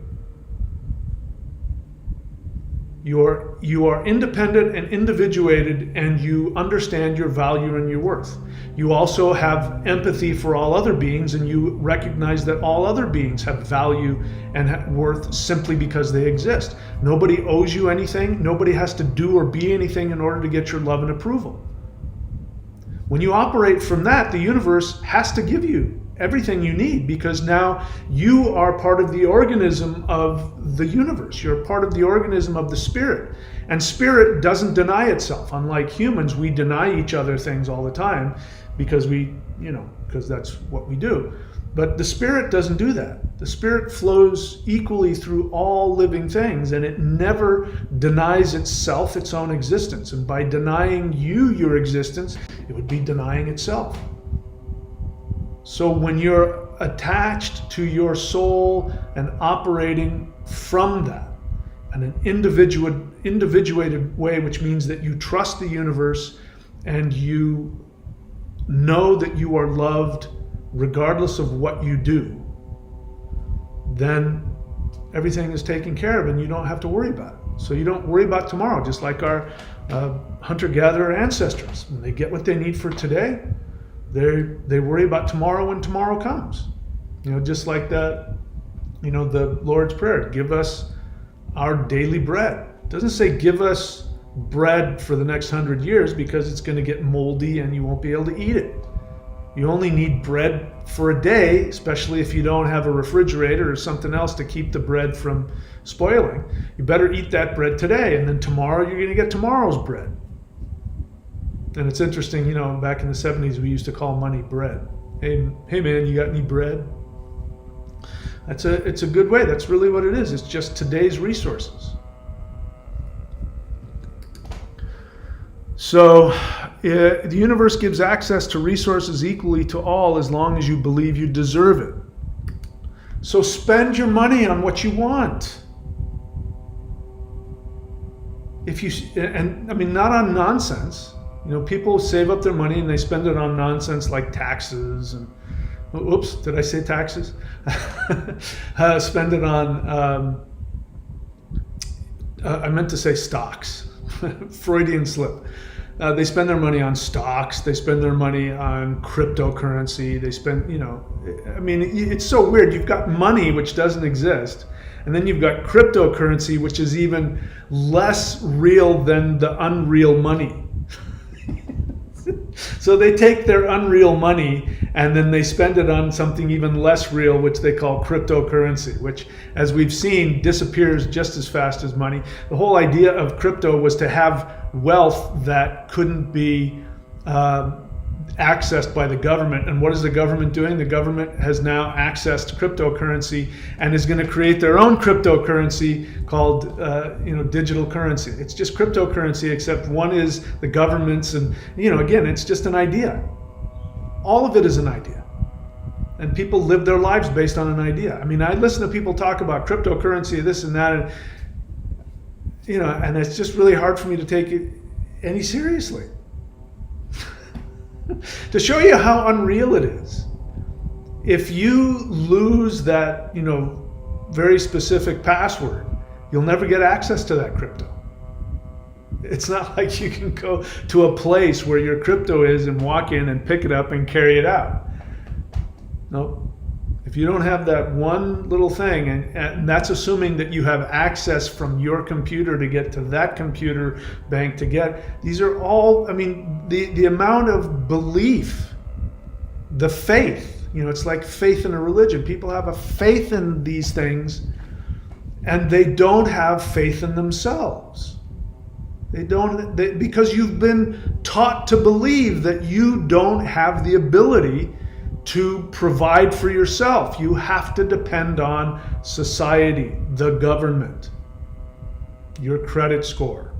You are independent and individuated, and you understand your value and your worth. You also have empathy for all other beings, and you recognize that all other beings have value and worth simply because they exist. Nobody owes you anything. Nobody has to do or be anything in order to get your love and approval. When you operate from that, the universe has to give you everything you need, because now you are part of the organism of the universe. You're part of the organism of the spirit. And spirit doesn't deny itself. Unlike humans, we deny each other things all the time because because that's what we do. But the spirit doesn't do that. The spirit flows equally through all living things, and it never denies itself its own existence. And by denying you your existence, it would be denying itself. So when you're attached to your soul and operating from that in an individuated way, which means that you trust the universe and you know that you are loved regardless of what you do, then everything is taken care of and you don't have to worry about it. So you don't worry about tomorrow, just like our hunter-gatherer ancestors. When they get what they need for today, they worry about tomorrow when tomorrow comes. Just like that, the Lord's Prayer, give us our daily bread. It doesn't say give us bread for the next 100 years, because it's going to get moldy and you won't be able to eat it. You only need bread for a day, especially if you don't have a refrigerator or something else to keep the bread from spoiling. You better eat that bread today, and then tomorrow you're going to get tomorrow's bread. And it's interesting, back in the 70s, we used to call money bread. Hey man, you got any bread? It's a good way. That's really what it is. It's just today's resources. So the universe gives access to resources equally to all as long as you believe you deserve it. So spend your money on what you want. Not on nonsense. People save up their money and they spend it on nonsense like taxes and, oops, did I say taxes? Spend it on, I meant to say stocks, Freudian slip. They spend their money on stocks, they spend their money on cryptocurrency, they spend, it's so weird. You've got money which doesn't exist, and then you've got cryptocurrency, which is even less real than the unreal money. So they take their unreal money and then they spend it on something even less real, which they call cryptocurrency, which, as we've seen, disappears just as fast as money. The whole idea of crypto was to have wealth that couldn't be accessed by the government. And what is the government doing? The government has now accessed cryptocurrency and is going to create their own cryptocurrency called digital currency. It's just cryptocurrency, except one is the government's, and again, it's just an idea. All of it is an idea. And people live their lives based on an idea. I mean, I listen to people talk about cryptocurrency, this and that, and it's just really hard for me to take it any seriously. To show you how unreal it is, if you lose that, very specific password, you'll never get access to that crypto. It's not like you can go to a place where your crypto is and walk in and pick it up and carry it out. No. If you don't have that one little thing, and that's assuming that you have access from your computer to get to that computer bank to get, these are all, the amount of belief, the faith, it's like faith in a religion. People have a faith in these things and they don't have faith in themselves. Because you've been taught to believe that you don't have the ability to provide for yourself. You have to depend on society, the government, your credit score.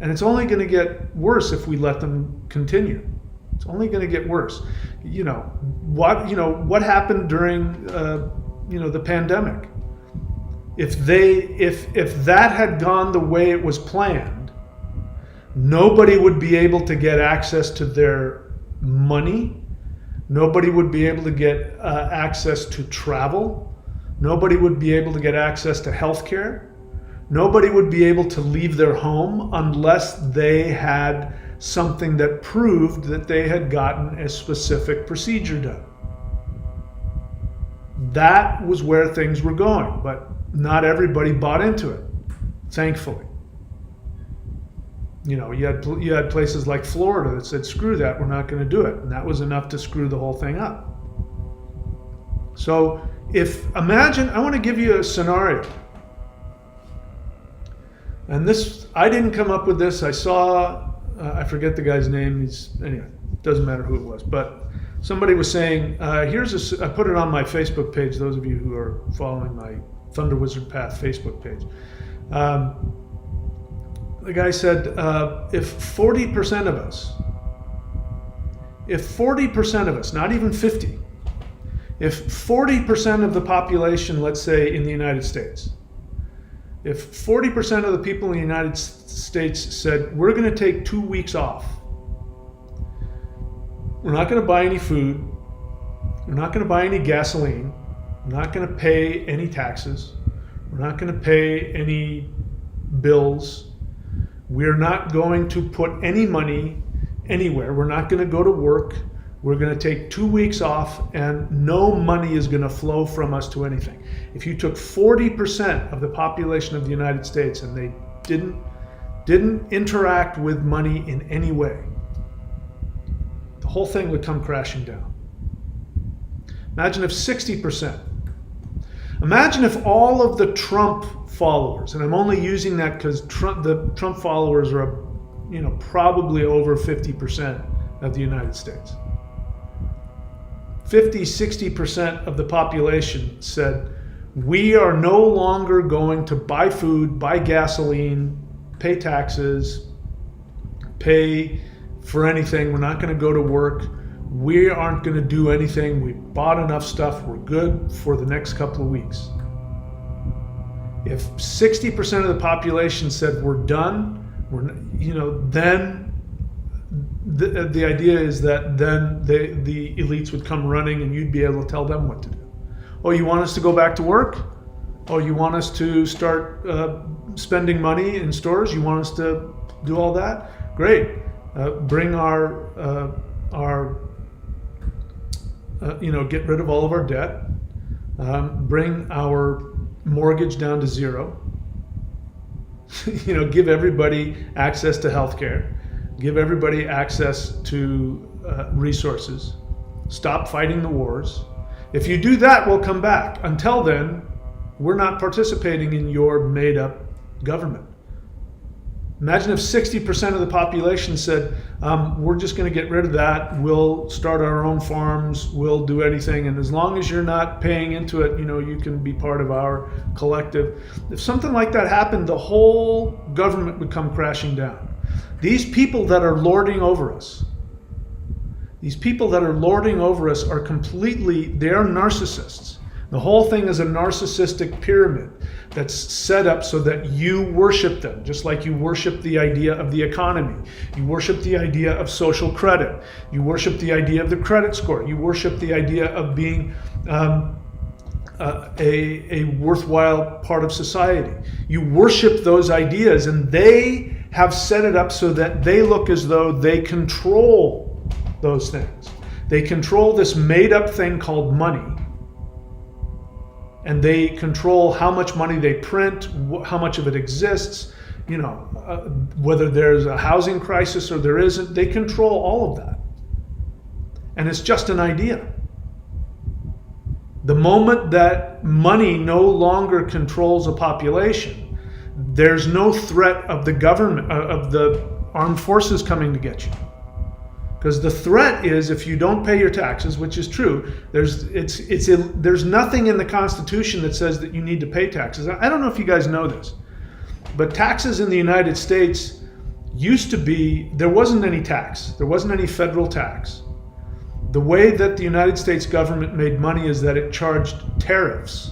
And it's only going to get worse if we let them continue. It's only going to get worse. What happened during the pandemic? If that had gone the way it was planned, nobody would be able to get access to their money. Nobody would be able to get access to travel. Nobody would be able to get access to healthcare. Nobody would be able to leave their home unless they had something that proved that they had gotten a specific procedure done. That was where things were going, but not everybody bought into it, thankfully. You had places like Florida that said, screw that, we're not going to do it. And that was enough to screw the whole thing up. So imagine, I want to give you a scenario. And this, I didn't come up with this. I saw, I forget the guy's name. Anyway, it doesn't matter who it was. But somebody was saying, I put it on my Facebook page, those of you who are following my Thunder Wizard Path Facebook page. The guy said, if 40% of us, not even 50, if 40% of the population, let's say in the United States, if 40% of the people in the United States said, we're going to take 2 weeks off, we're not going to buy any food, we're not going to buy any gasoline, we're not going to pay any taxes, we're not going to pay any bills, we're not going to put any money anywhere. We're not going to go to work. We're going to take 2 weeks off and no money is going to flow from us to anything. If you took 40% of the population of the United States and they didn't interact with money in any way, the whole thing would come crashing down. Imagine if 60%. Imagine if all of the Trump followers, and I'm only using that because the Trump followers are, probably over 50% of the United States. 50-60% of the population said, we are no longer going to buy food, buy gasoline, pay taxes, pay for anything. We're not going to go to work. We aren't going to do anything. We bought enough stuff. We're good for the next couple of weeks. If 60% of the population said we're done, then the idea is that then the elites would come running and you'd be able to tell them what to do. Oh, you want us to go back to work? Oh, you want us to start spending money in stores? You want us to do all that? Great. Bring get rid of all of our debt. Bring our mortgage down to zero. Give everybody access to healthcare. Give everybody access to resources. Stop fighting the wars. If you do that, we'll come back. Until then, we're not participating in your made-up government. Imagine if 60% of the population said, we're just going to get rid of that. We'll start our own farms. We'll do anything. And as long as you're not paying into it, you can be part of our collective. If something like that happened, the whole government would come crashing down. These people that are lording over us, are completely, they are narcissists. The whole thing is a narcissistic pyramid that's set up so that you worship them, just like you worship the idea of the economy. You worship the idea of social credit. You worship the idea of the credit score. You worship the idea of being a worthwhile part of society. You worship those ideas, and they have set it up so that they look as though they control those things. They control this made-up thing called money. And they control how much money they print, how much of it exists, whether there's a housing crisis or there isn't. They control all of that. And it's just an idea. The moment that money no longer controls a population, there's no threat of the government, of the armed forces coming to get you. Because the threat is, if you don't pay your taxes, which is true, there's nothing in the Constitution that says that you need to pay taxes. I don't know if you guys know this, but taxes in the United States used to be, there wasn't any tax. There wasn't any federal tax. The way that the United States government made money is that it charged tariffs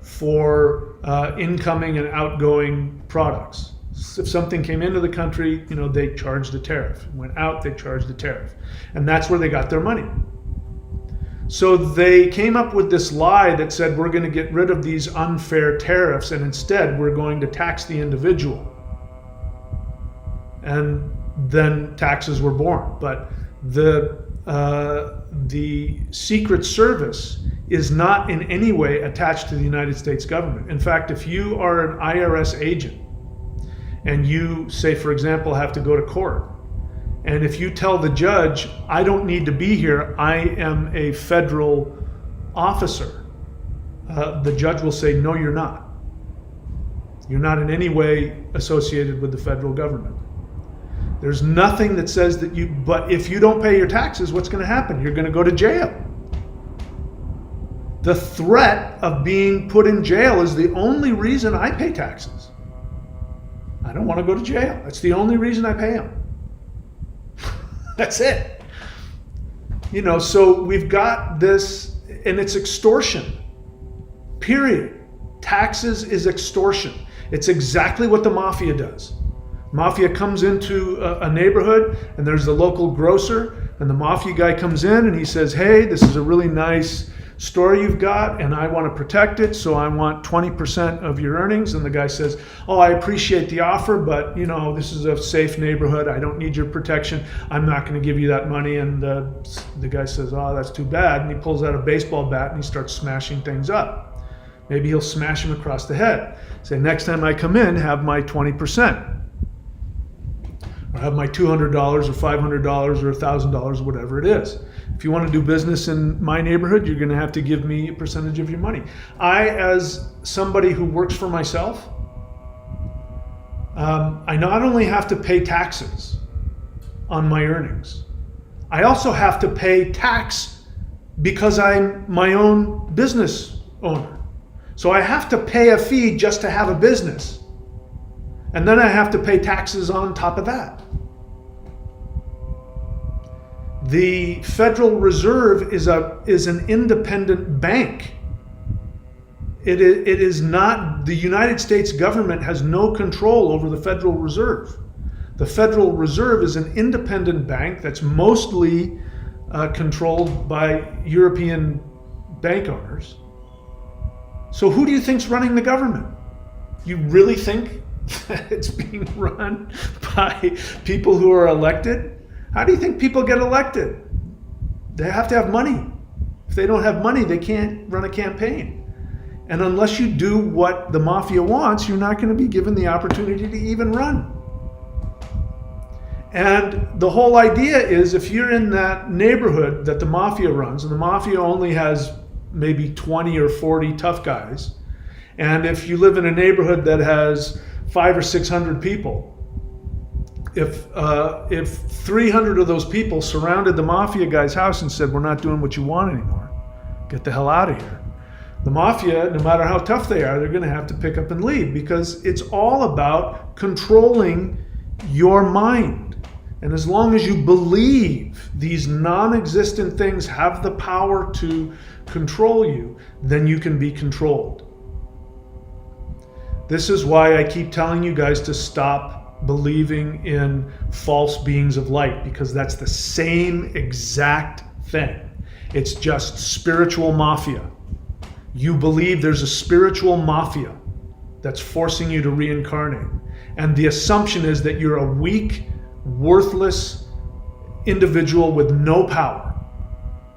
for incoming and outgoing products. If something came into the country, they charged a tariff. Went out, they charged a tariff. And that's where they got their money. So they came up with this lie that said, we're going to get rid of these unfair tariffs, and instead we're going to tax the individual. And then taxes were born. But the Secret Service is not in any way attached to the United States government. In fact, if you are an IRS agent, and you, say, for example, have to go to court, and if you tell the judge, I don't need to be here, I am a federal officer, the judge will say, no, you're not. You're not in any way associated with the federal government. There's nothing that says that but if you don't pay your taxes, what's going to happen? You're going to go to jail. The threat of being put in jail is the only reason I pay taxes. I don't want to go to jail. That's the only reason I pay them. That's it. So we've got this, and it's extortion. Period. Taxes is extortion. It's exactly what the mafia does. Mafia comes into a neighborhood, and there's the local grocer, and the mafia guy comes in and he says, hey, this is a really nice store you've got, and I want to protect it, so I want 20% of your earnings. And the guy says, oh, I appreciate the offer, but this is a safe neighborhood. I don't need your protection. I'm not going to give you that money. And the guy says, oh, that's too bad. And he pulls out a baseball bat and he starts smashing things up. Maybe he'll smash him across the head. Say, next time I come in, have my 20%. Or have my $200 or $500 or $1,000, whatever it is. If you want to do business in my neighborhood, you're going to have to give me a percentage of your money. I, as somebody who works for myself, I not only have to pay taxes on my earnings, I also have to pay tax because I'm my own business owner. So I have to pay a fee just to have a business. And then I have to pay taxes on top of that. The Federal Reserve is an independent bank. It is not, the United States government has no control over the Federal Reserve. The Federal Reserve is an independent bank that's mostly controlled by European bank owners. So who do you think's running the government? You really think that it's being run by people who are elected? How do you think people get elected? They have to have money. If they don't have money, they can't run a campaign. And unless you do what the mafia wants, you're not going to be given the opportunity to even run. And the whole idea is, if you're in that neighborhood that the mafia runs, and the mafia only has maybe 20 or 40 tough guys, and if you live in a neighborhood that has 500 or 600 people, if 300 of those people surrounded the mafia guy's house and said, "We're not doing what you want anymore. Get the hell out of here." The mafia, no matter how tough they are, they're going to have to pick up and leave, because it's all about controlling your mind. And as long as you believe these non-existent things have the power to control you, then you can be controlled. This is why I keep telling you guys to stop believing in false beings of light, because that's the same exact thing. It's just spiritual mafia. You believe there's a spiritual mafia that's forcing you to reincarnate. And the assumption is that you're a weak, worthless individual with no power.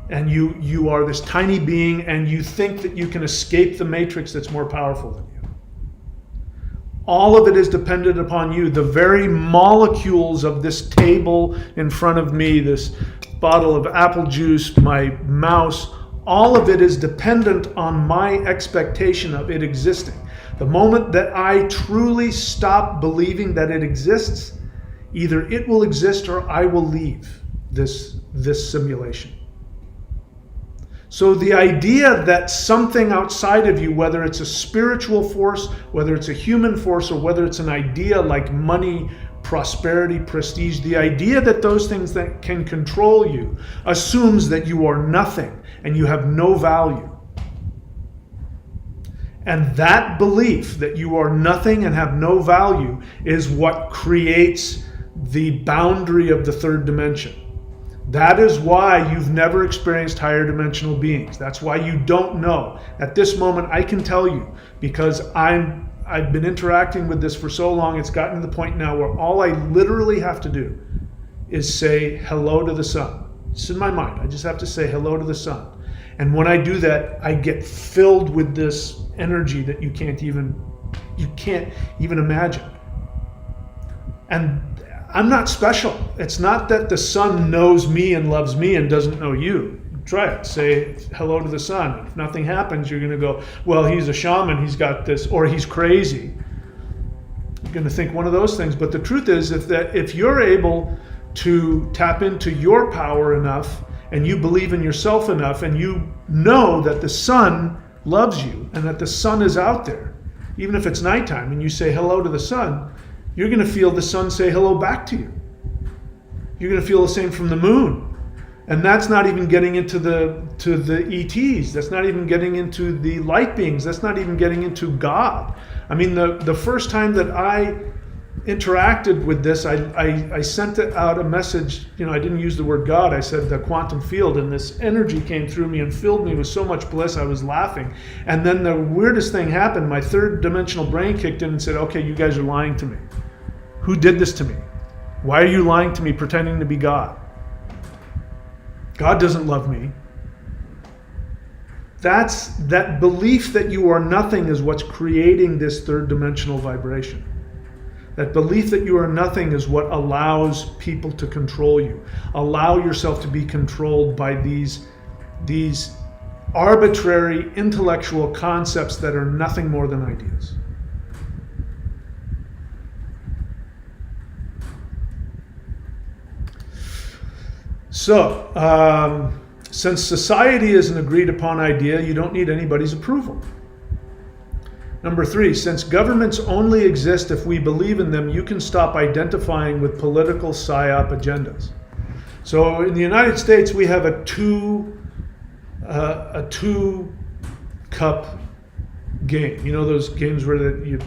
And you are this tiny being, and you think that you can escape the matrix that's more powerful than you. All of it is dependent upon you. The very molecules of this table in front of me, this bottle of apple juice, my mouse, all of it is dependent on my expectation of it existing. The moment that I truly stop believing that it exists, either it will exist or I will leave this simulation. So the idea that something outside of you, whether it's a spiritual force, whether it's a human force, or whether it's an idea like money, prosperity, prestige, the idea that those things that can control you assumes that you are nothing and you have no value. And that belief that you are nothing and have no value is what creates the boundary of the third dimension. That is why you've never experienced higher dimensional beings. That's why you don't know. At this moment, I can tell you, because I've been interacting with this for so long, it's gotten to the point now where all I literally have to do is say hello to the sun. It's in my mind. I just have to say hello to the sun. And when I do that, I get filled with this energy that you can't even imagine. And I'm not special. It's not that the sun knows me and loves me and doesn't know you. Try it. Say hello to the sun. If nothing happens, you're going to go, well, he's a shaman, he's got this, or he's crazy. You're going to think one of those things. But the truth is, if you're able to tap into your power enough, and you believe in yourself enough, and you know that the sun loves you and that the sun is out there, even if it's nighttime, and you say hello to the sun, you're going to feel the sun say hello back to you. You're going to feel the same from the moon. And that's not even getting into the ETs. That's not even getting into the light beings. That's not even getting into God. I mean, the first time that I interacted with this, I sent out a message. I didn't use the word God. I said the quantum field, and this energy came through me and filled me with so much bliss. I was laughing. And then the weirdest thing happened. My third dimensional brain kicked in and said, okay, you guys are lying to me. Who did this to me? Why are you lying to me, pretending to be God? God doesn't love me. That belief that you are nothing is what's creating this third dimensional vibration. That belief that you are nothing is what allows people to control you. Allow yourself to be controlled by these arbitrary intellectual concepts that are nothing more than ideas. So, since society is an agreed upon idea, you don't need anybody's approval. Number 3, since governments only exist if we believe in them, you can stop identifying with political psyop agendas. So in the United States, we have a two cup game. You know those games where you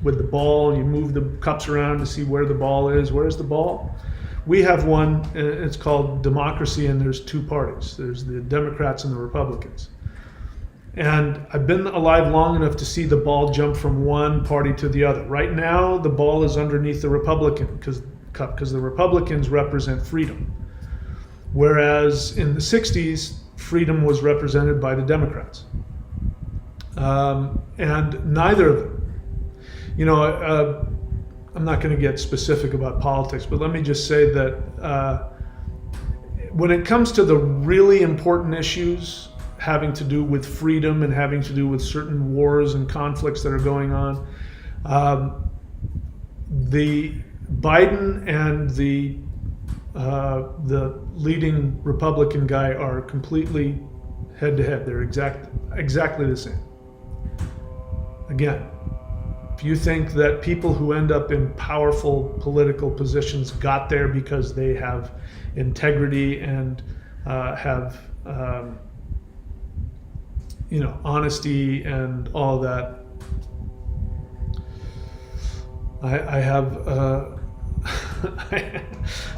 with the ball, you move the cups around to see where the ball is. Where's the ball? We have one, it's called democracy, and there's two parties. There's the Democrats and the Republicans. And I've been alive long enough to see the ball jump from one party to the other. Right now, the ball is underneath the Republican cup because the Republicans represent freedom. Whereas in the 60s, freedom was represented by the Democrats. And neither of them. I'm not going to get specific about politics, but let me just say that when it comes to the really important issues having to do with freedom and having to do with certain wars and conflicts that are going on, the Biden and the leading Republican guy are completely head to head. They're exactly the same. Again, if you think that people who end up in powerful political positions got there because they have integrity and have honesty and all that, I have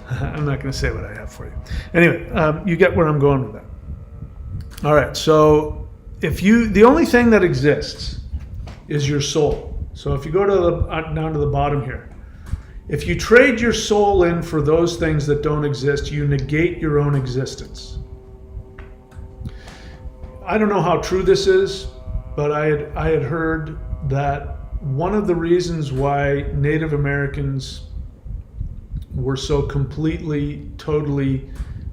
I'm not going to say what I have for you. Anyway, you get where I'm going with that. All right, so the only thing that exists is your soul. So if you go to down to the bottom here, if you trade your soul in for those things that don't exist, you negate your own existence. I don't know how true this is, but I had heard that one of the reasons why Native Americans were so completely, totally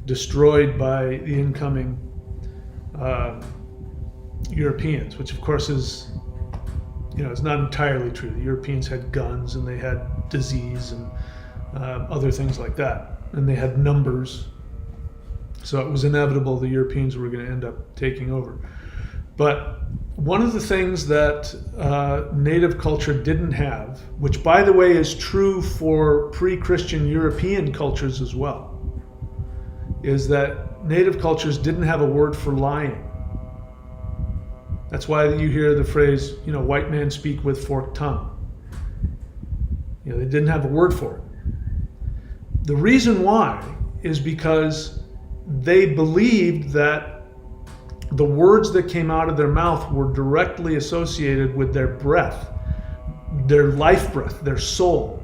destroyed by the incoming Europeans, which of course is, it's not entirely true. The Europeans had guns and they had disease and other things like that, and they had numbers. So it was inevitable the Europeans were going to end up taking over. But one of the things that Native culture didn't have, which by the way is true for pre-Christian European cultures as well, is that Native cultures didn't have a word for lying. That's why you hear the phrase, white men speak with forked tongue. They didn't have a word for it. The reason why is because they believed that the words that came out of their mouth were directly associated with their breath, their life breath, their soul.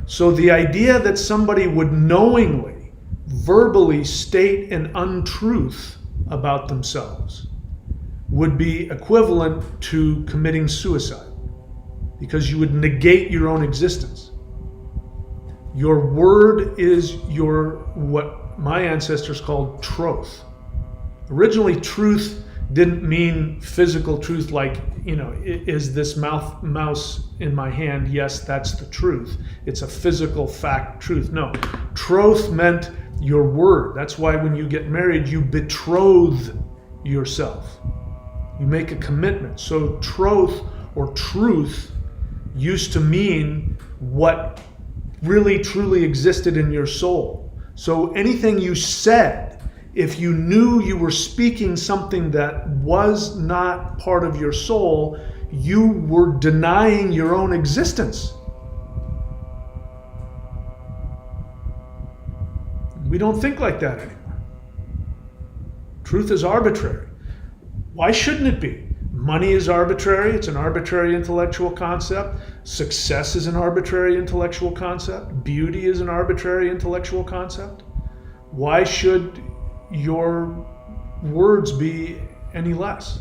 So the idea that somebody would knowingly, verbally state an untruth about themselves would be equivalent to committing suicide, because you would negate your own existence. Your word is what my ancestors called troth. Originally, truth didn't mean physical truth like, is this mouse in my hand? Yes, that's the truth. It's a physical fact truth. No, troth meant your word. That's why when you get married, you betroth yourself. You make a commitment. So troth or truth used to mean what really truly existed in your soul. So anything you said, if you knew you were speaking something that was not part of your soul, you were denying your own existence. We don't think like that anymore. Truth is arbitrary. Why shouldn't it be? Money is arbitrary. It's an arbitrary intellectual concept. Success is an arbitrary intellectual concept. Beauty is an arbitrary intellectual concept. Why should your words be any less?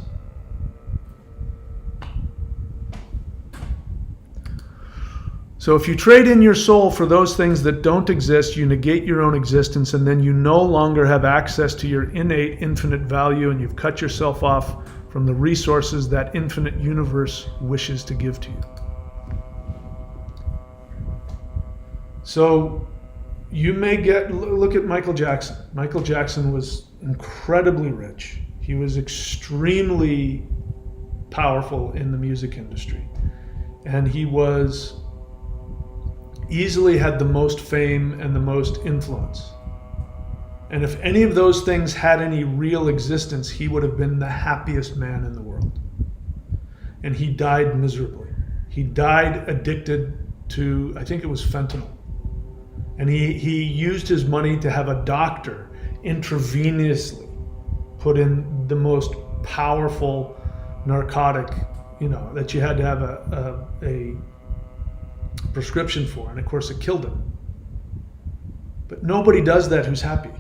So if you trade in your soul for those things that don't exist, you negate your own existence, and then you no longer have access to your innate infinite value, and you've cut yourself off from the resources that infinite universe wishes to give to you. So you may look at Michael Jackson. Michael Jackson was incredibly rich. He was extremely powerful in the music industry. And he easily had the most fame and the most influence. And if any of those things had any real existence, he would have been the happiest man in the world. And he died miserably. He died addicted to, I think it was fentanyl. And he used his money to have a doctor intravenously put in the most powerful narcotic, that you had to have a prescription for. And of course it killed him. But nobody does that who's happy.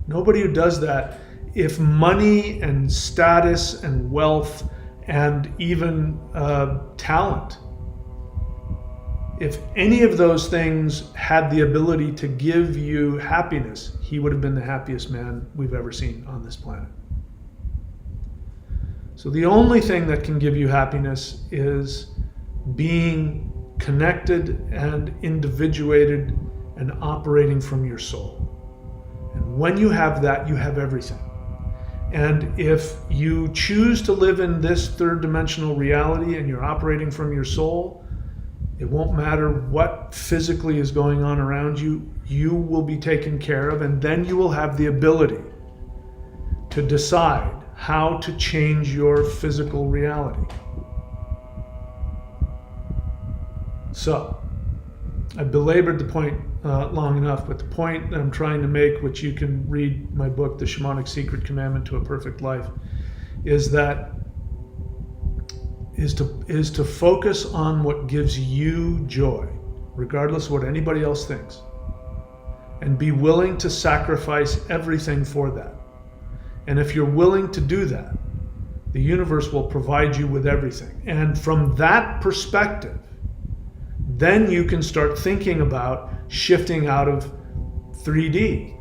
Nobody who does that, if money and status and wealth and even talent, if any of those things had the ability to give you happiness, he would have been the happiest man we've ever seen on this planet. So the only thing that can give you happiness is being connected and individuated and operating from your soul. And when you have that, you have everything. And if you choose to live in this third dimensional reality and you're operating from your soul, it won't matter what physically is going on around you, you will be taken care of, and then you will have the ability to decide how to change your physical reality. So, I belabored the point long enough, but the point that I'm trying to make, which you can read my book, The Shamanic Secret Commandment to a Perfect Life, is to focus on what gives you joy, regardless of what anybody else thinks, and be willing to sacrifice everything for that. And if you're willing to do that, the universe will provide you with everything. And from that perspective, then you can start thinking about shifting out of 3D.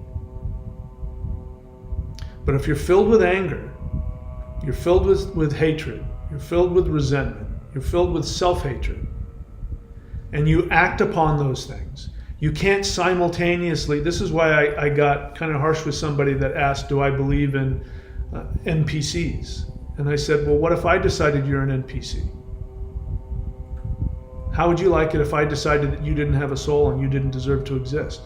But if you're filled with anger, you're filled with hatred, you're filled with resentment, you're filled with self-hatred, and you act upon those things, you can't simultaneously. This is why I got kind of harsh with somebody that asked, do I believe in NPCs? And I said, well, what if I decided you're an NPC? How would you like it if I decided that you didn't have a soul and you didn't deserve to exist?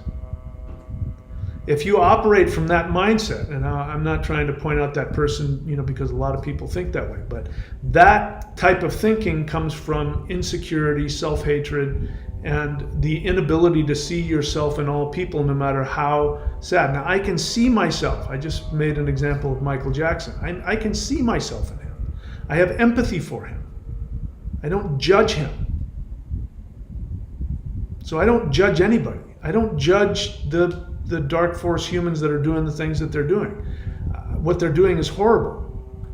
If you operate from that mindset, and I'm not trying to point out that person, because a lot of people think that way, but that type of thinking comes from insecurity, self-hatred, and the inability to see yourself in all people, no matter how sad. Now, I can see myself. I just made an example of Michael Jackson. I can see myself in him. I have empathy for him. I don't judge him. So I don't judge anybody. I don't judge the dark force humans that are doing the things that they're doing. What they're doing is horrible.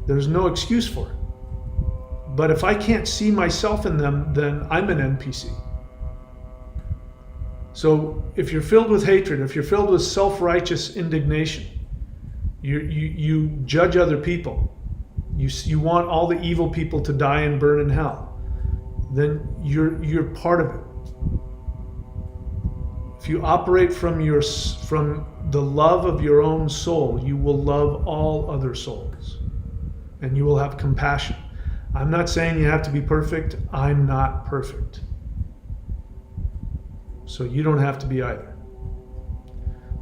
There's no excuse for it. But if I can't see myself in them, then I'm an NPC. So if you're filled with hatred, if you're filled with self-righteous indignation, you judge other people, you want all the evil people to die and burn in hell, then you're part of it. If you operate from the love of your own soul, you will love all other souls, and you will have compassion. I'm not saying you have to be perfect. I'm not perfect. So you don't have to be either.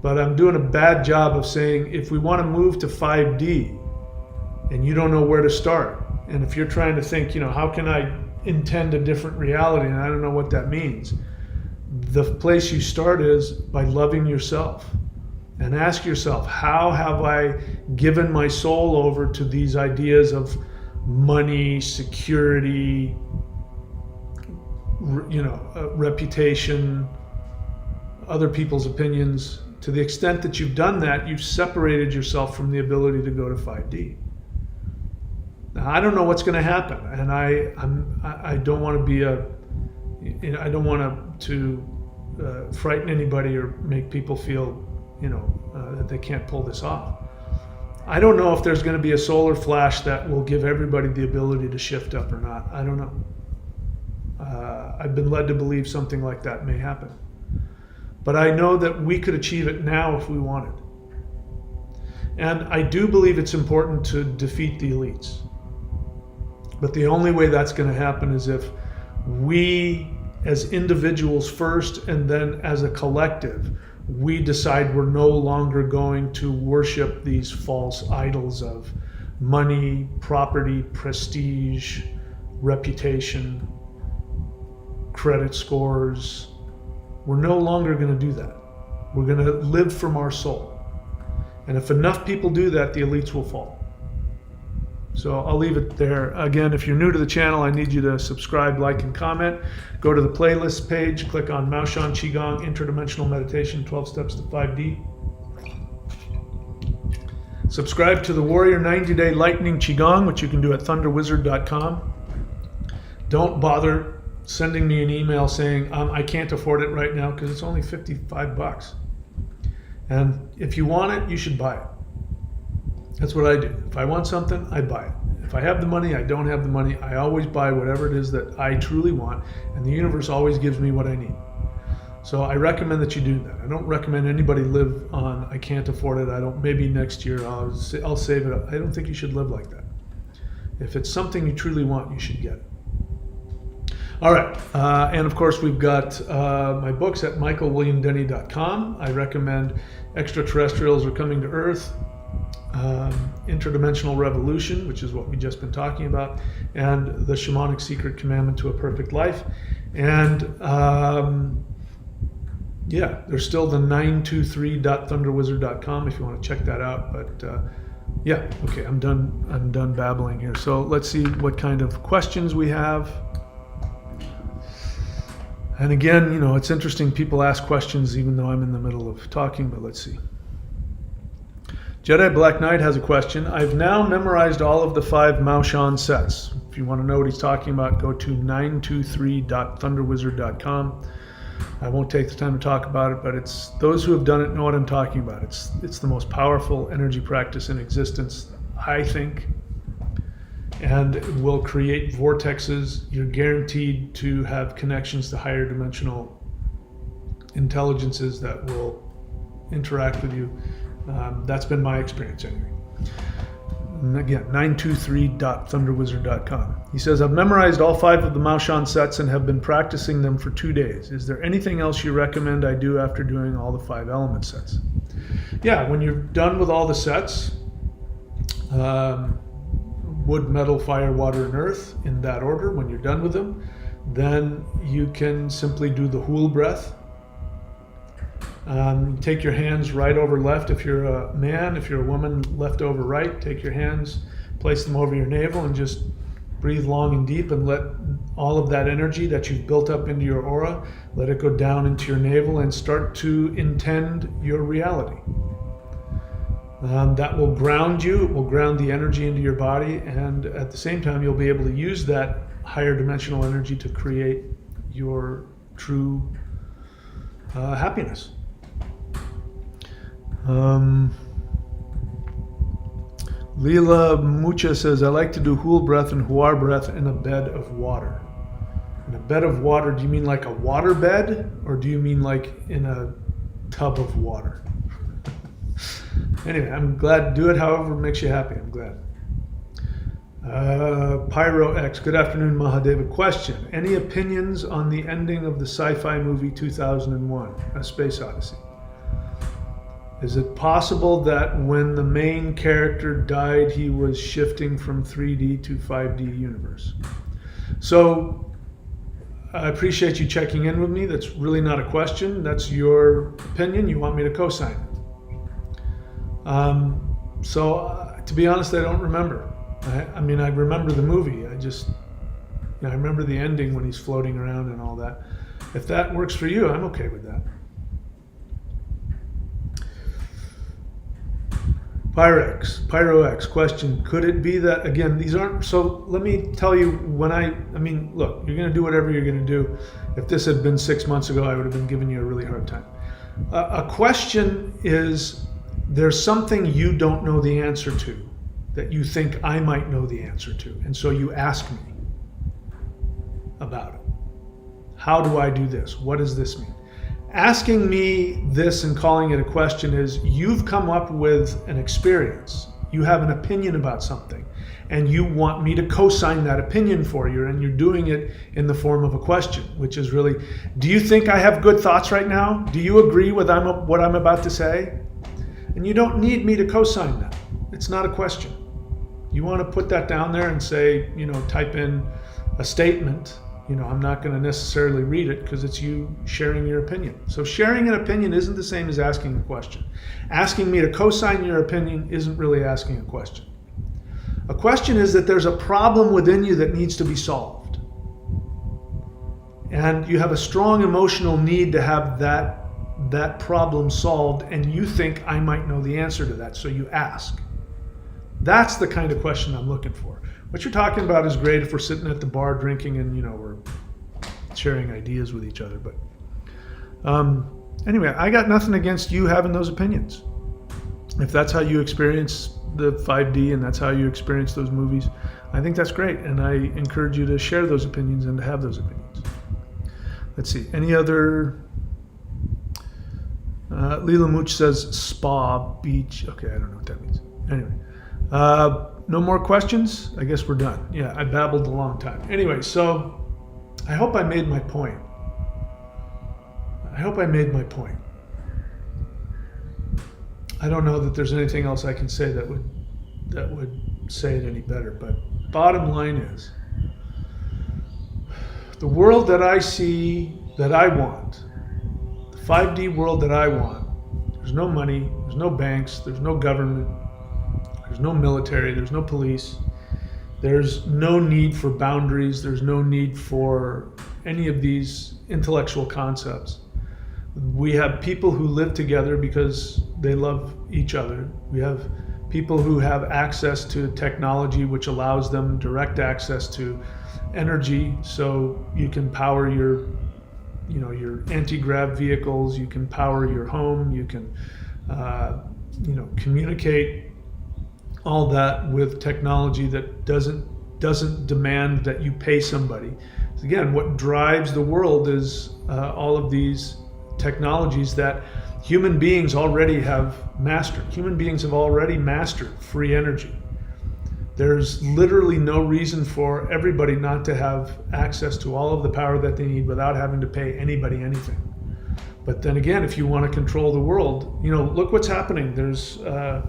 But I'm doing a bad job of saying, if we want to move to 5D and you don't know where to start, and if you're trying to think, how can I intend a different reality, and I don't know what that means, the place you start is by loving yourself. And ask yourself, how have I given my soul over to these ideas of money, security, reputation, other people's opinions? To the extent that you've done that, you've separated yourself from the ability to go to 5D. Now, I don't know what's going to happen, and I don't want to be I don't want to frighten anybody or make people feel, that they can't pull this off. I don't know if there's going to be a solar flash that will give everybody the ability to shift up or not. I don't know. I've been led to believe something like that may happen. But I know that we could achieve it now if we wanted. And I do believe it's important to defeat the elites. But the only way that's going to happen is if we, as individuals first, and then as a collective, we decide we're no longer going to worship these false idols of money, property, prestige, reputation, credit scores. We're no longer going to do that. We're going to live from our soul. And if enough people do that, the elites will fall. So I'll leave it there. Again, if you're new to the channel, I need you to subscribe, like, and comment. Go to the playlist page, click on Mao Shan Qigong, Interdimensional Meditation, 12 Steps to 5D. Subscribe to the Warrior 90-Day Lightning Qigong, which you can do at thunderwizard.com. Don't bother sending me an email saying, I can't afford it right now, because it's only $55. And if you want it, you should buy it. That's what I do. If I want something, I buy it. If I have the money, I don't have the money, I always buy whatever it is that I truly want, and the universe always gives me what I need. So I recommend that you do that. I don't recommend anybody live on, I can't afford it, maybe next year I'll save it. I don't think you should live like that. If it's something you truly want, you should get it. All right, and of course we've got my books at michaelwilliamdenny.com. I recommend Extraterrestrials Are Coming to Earth, Interdimensional Revolution, which is what we've just been talking about, and The Shamanic Secret Commandment to a Perfect Life. And yeah, there's still the 923.thunderwizard.com if you want to check that out. But yeah, okay, I'm done babbling here. So let's see what kind of questions we have. And again, you know, it's interesting, people ask questions even though I'm in the middle of talking, but let's see. Jedi Black Knight has a question. I've now memorized all of the 5 Maoshan sets. If you want to know what he's talking about, go to 923.thunderwizard.com. I won't take the time to talk about it, but it's those who have done it know what I'm talking about. It's the most powerful energy practice in existence, I think, and it will create vortexes. You're guaranteed to have connections to higher dimensional intelligences that will interact with you. That's been my experience anyway. And again, 923.thunderwizard.com. He says, I've memorized all 5 of the Maoshan sets and have been practicing them for 2 days. Is there anything else you recommend I do after doing all the 5 element sets? Yeah, when you're done with all the sets, wood, metal, fire, water, and earth, in that order, when you're done with them, then you can simply do the Hool breath. Take your hands right over left if you're a man. If you're a woman, left over right. Take your hands, place them over your navel, and just breathe long and deep, and let all of that energy that you've built up into your aura, let it go down into your navel and start to intend your reality. That will ground you. It will ground the energy into your body, and at the same time you'll be able to use that higher dimensional energy to create your true happiness. Leela Mucha says, I like to do Hool breath and Huar breath in a bed of water. In a bed of water, do you mean like a water bed, or do you mean like in a tub of water? Anyway, I'm glad. Do it however makes you happy. I'm glad. Pyro X, good afternoon, Mahadeva. Question, any opinions on the ending of the sci-fi movie 2001, A Space Odyssey? Is it possible that when the main character died, he was shifting from 3D to 5D universe? So I appreciate you checking in with me. That's really not a question. That's your opinion. You want me to co-sign it. To be honest, I don't remember. I mean, I remember the movie. I remember the ending when he's floating around and all that. If that works for you, I'm okay with that. Pyro X, question, could it be that, again, these aren't, so let me tell you, look, you're going to do whatever you're going to do. If this had been 6 months ago, I would have been giving you a really hard time. A question is, there's something you don't know the answer to that you think I might know the answer to, and so you ask me about it. How do I do this? What does this mean? Asking me this and calling it a question is, you've come up with an experience. You have an opinion about something, and you want me to co-sign that opinion for you, and you're doing it in the form of a question, which is really, do you think I have good thoughts right now? Do you agree with what I'm about to say? And you don't need me to co-sign that. It's not a question. You want to put that down there and say, type in a statement. I'm not going to necessarily read it because it's you sharing your opinion. So sharing an opinion isn't the same as asking a question. Asking me to co-sign your opinion isn't really asking a question. A question is that there's a problem within you that needs to be solved. And you have a strong emotional need to have that problem solved, and you think I might know the answer to that, so you ask. That's the kind of question I'm looking for. What you're talking about is great if we're sitting at the bar drinking and we're sharing ideas with each other. But anyway, I got nothing against you having those opinions. If that's how you experience the 5D and that's how you experience those movies, I think that's great. And I encourage you to share those opinions and to have those opinions. Let's see, any other... Lila Mooch says spa, beach. Okay, I don't know what that means. Anyway, no more questions? I guess we're done. Yeah, I babbled a long time. Anyway, so I hope I made my point. I don't know that there's anything else I can say that would say it any better, but bottom line is, the world that I see, that I want, the 5D world that I want, there's no money, there's no banks, there's no government, there's no military, there's no police, there's no need for boundaries, there's no need for any of these intellectual concepts. We have people who live together because they love each other. We have people who have access to technology which allows them direct access to energy, so you can power your anti-grav vehicles, you can power your home, you can communicate all that with technology that doesn't demand that you pay somebody. Again, what drives the world is all of these technologies that human beings already have mastered. Human beings have already mastered free energy. There's literally no reason for everybody not to have access to all of the power that they need without having to pay anybody anything. But then again, if you want to control the world, look what's happening. There's, let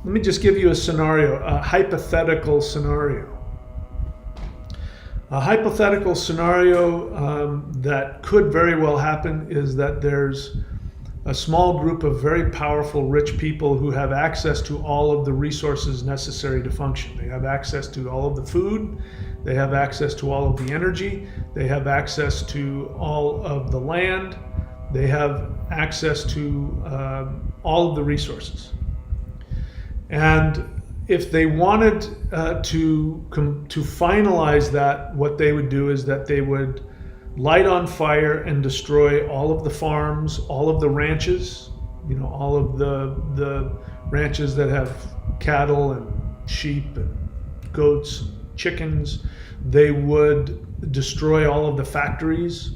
me just give you a scenario, a hypothetical scenario. A hypothetical scenario that could very well happen is that there's a small group of very powerful, rich people who have access to all of the resources necessary to function. They have access to all of the food, they have access to all of the energy, they have access to all of the land, they have access to all of the resources. And if they wanted to finalize that, what they would do is that they would light on fire and destroy all of the farms, all of the ranches, all of the ranches that have cattle and sheep and goats and chickens. They would destroy all of the factories.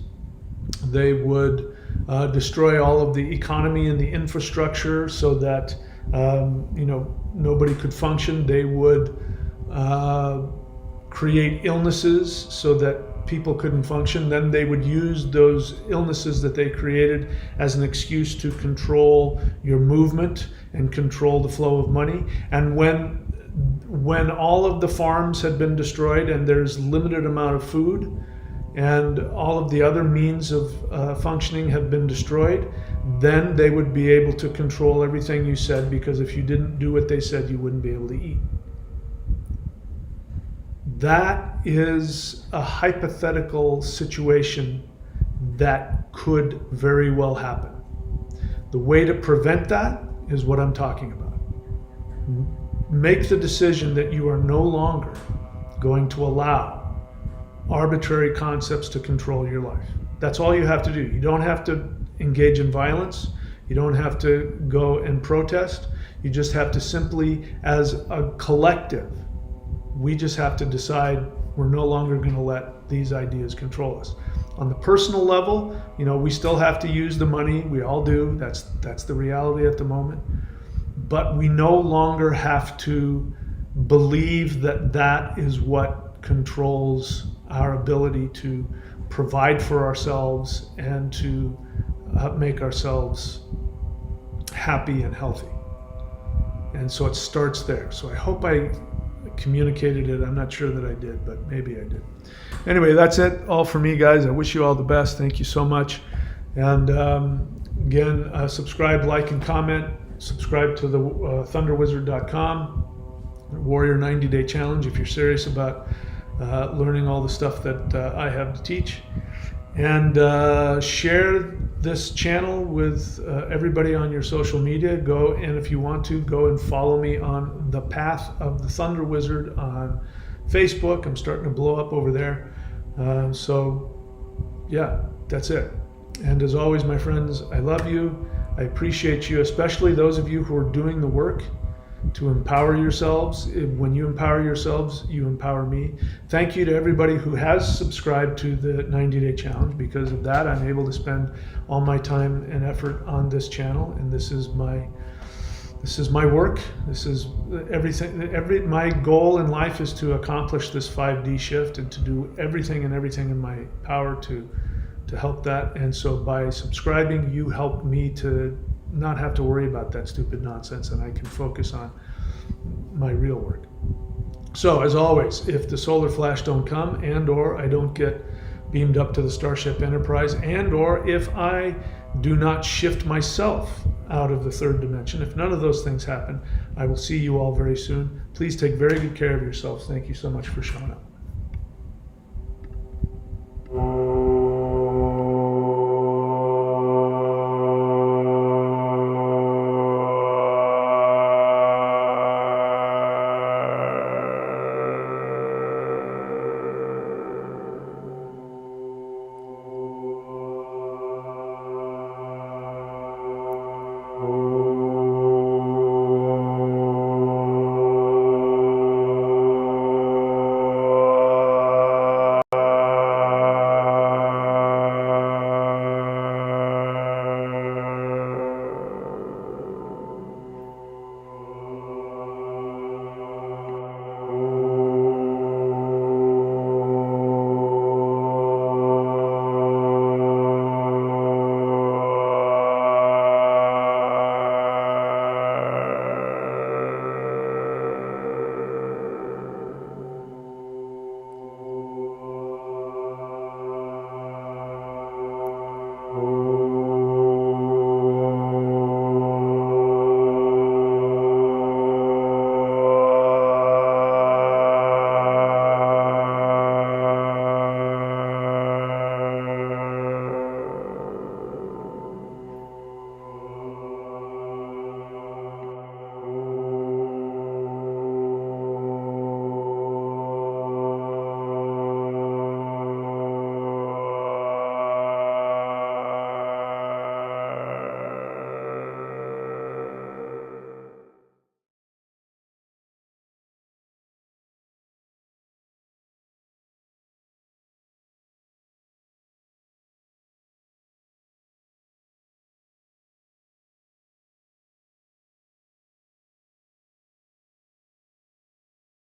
They would destroy all of the economy and the infrastructure so that nobody could function. They would create illnesses so that people couldn't function. Then they would use those illnesses that they created as an excuse to control your movement and control the flow of money. And when all of the farms had been destroyed and there's limited amount of food and all of the other means of functioning have been destroyed, then they would be able to control everything you said, because if you didn't do what they said, you wouldn't be able to eat. That is a hypothetical situation that could very well happen. The way to prevent that is what I'm talking about. Make the decision that you are no longer going to allow arbitrary concepts to control your life. That's all you have to do. You don't have to engage in violence. You don't have to go and protest. You just have to simply, as a collective, we just have to decide we're no longer going to let these ideas control us. On the personal level, we still have to use the money. We all do. That's the reality at the moment. But we no longer have to believe that that is what controls our ability to provide for ourselves and to make ourselves happy and healthy. And so it starts there. So I hope I communicated it. I'm not sure that I did, but maybe I did. Anyway, that's it all for me, guys. I wish you all the best. Thank you so much. And again, subscribe, like, and comment. Subscribe to the thunderwizard.com Warrior 90-Day Challenge if you're serious about learning all the stuff that I have to teach. And share this channel with everybody on your social media. Go, and if you want to, go and follow me on the Path of the Thunder Wizard on Facebook. I'm starting to blow up over there. So yeah, that's it. And as always, my friends, I love you. I appreciate you, especially those of you who are doing the work. to empower yourselves. When you empower yourselves, you empower me. Thank you to everybody who has subscribed to the 90-day challenge. Because of that, I'm able to spend all my time and effort on this channel, and this is my work. This is everything. My goal in life is to accomplish this 5D shift and to do everything in my power to help that. And so by subscribing, you help me to not have to worry about that stupid nonsense, and I can focus on my real work. So as always, if the solar flash don't come, and or I don't get beamed up to the Starship Enterprise, and or if I do not shift myself out of the third dimension, if none of those things happen, I will see you all very soon. Please take very good care of yourselves. Thank you so much for showing up.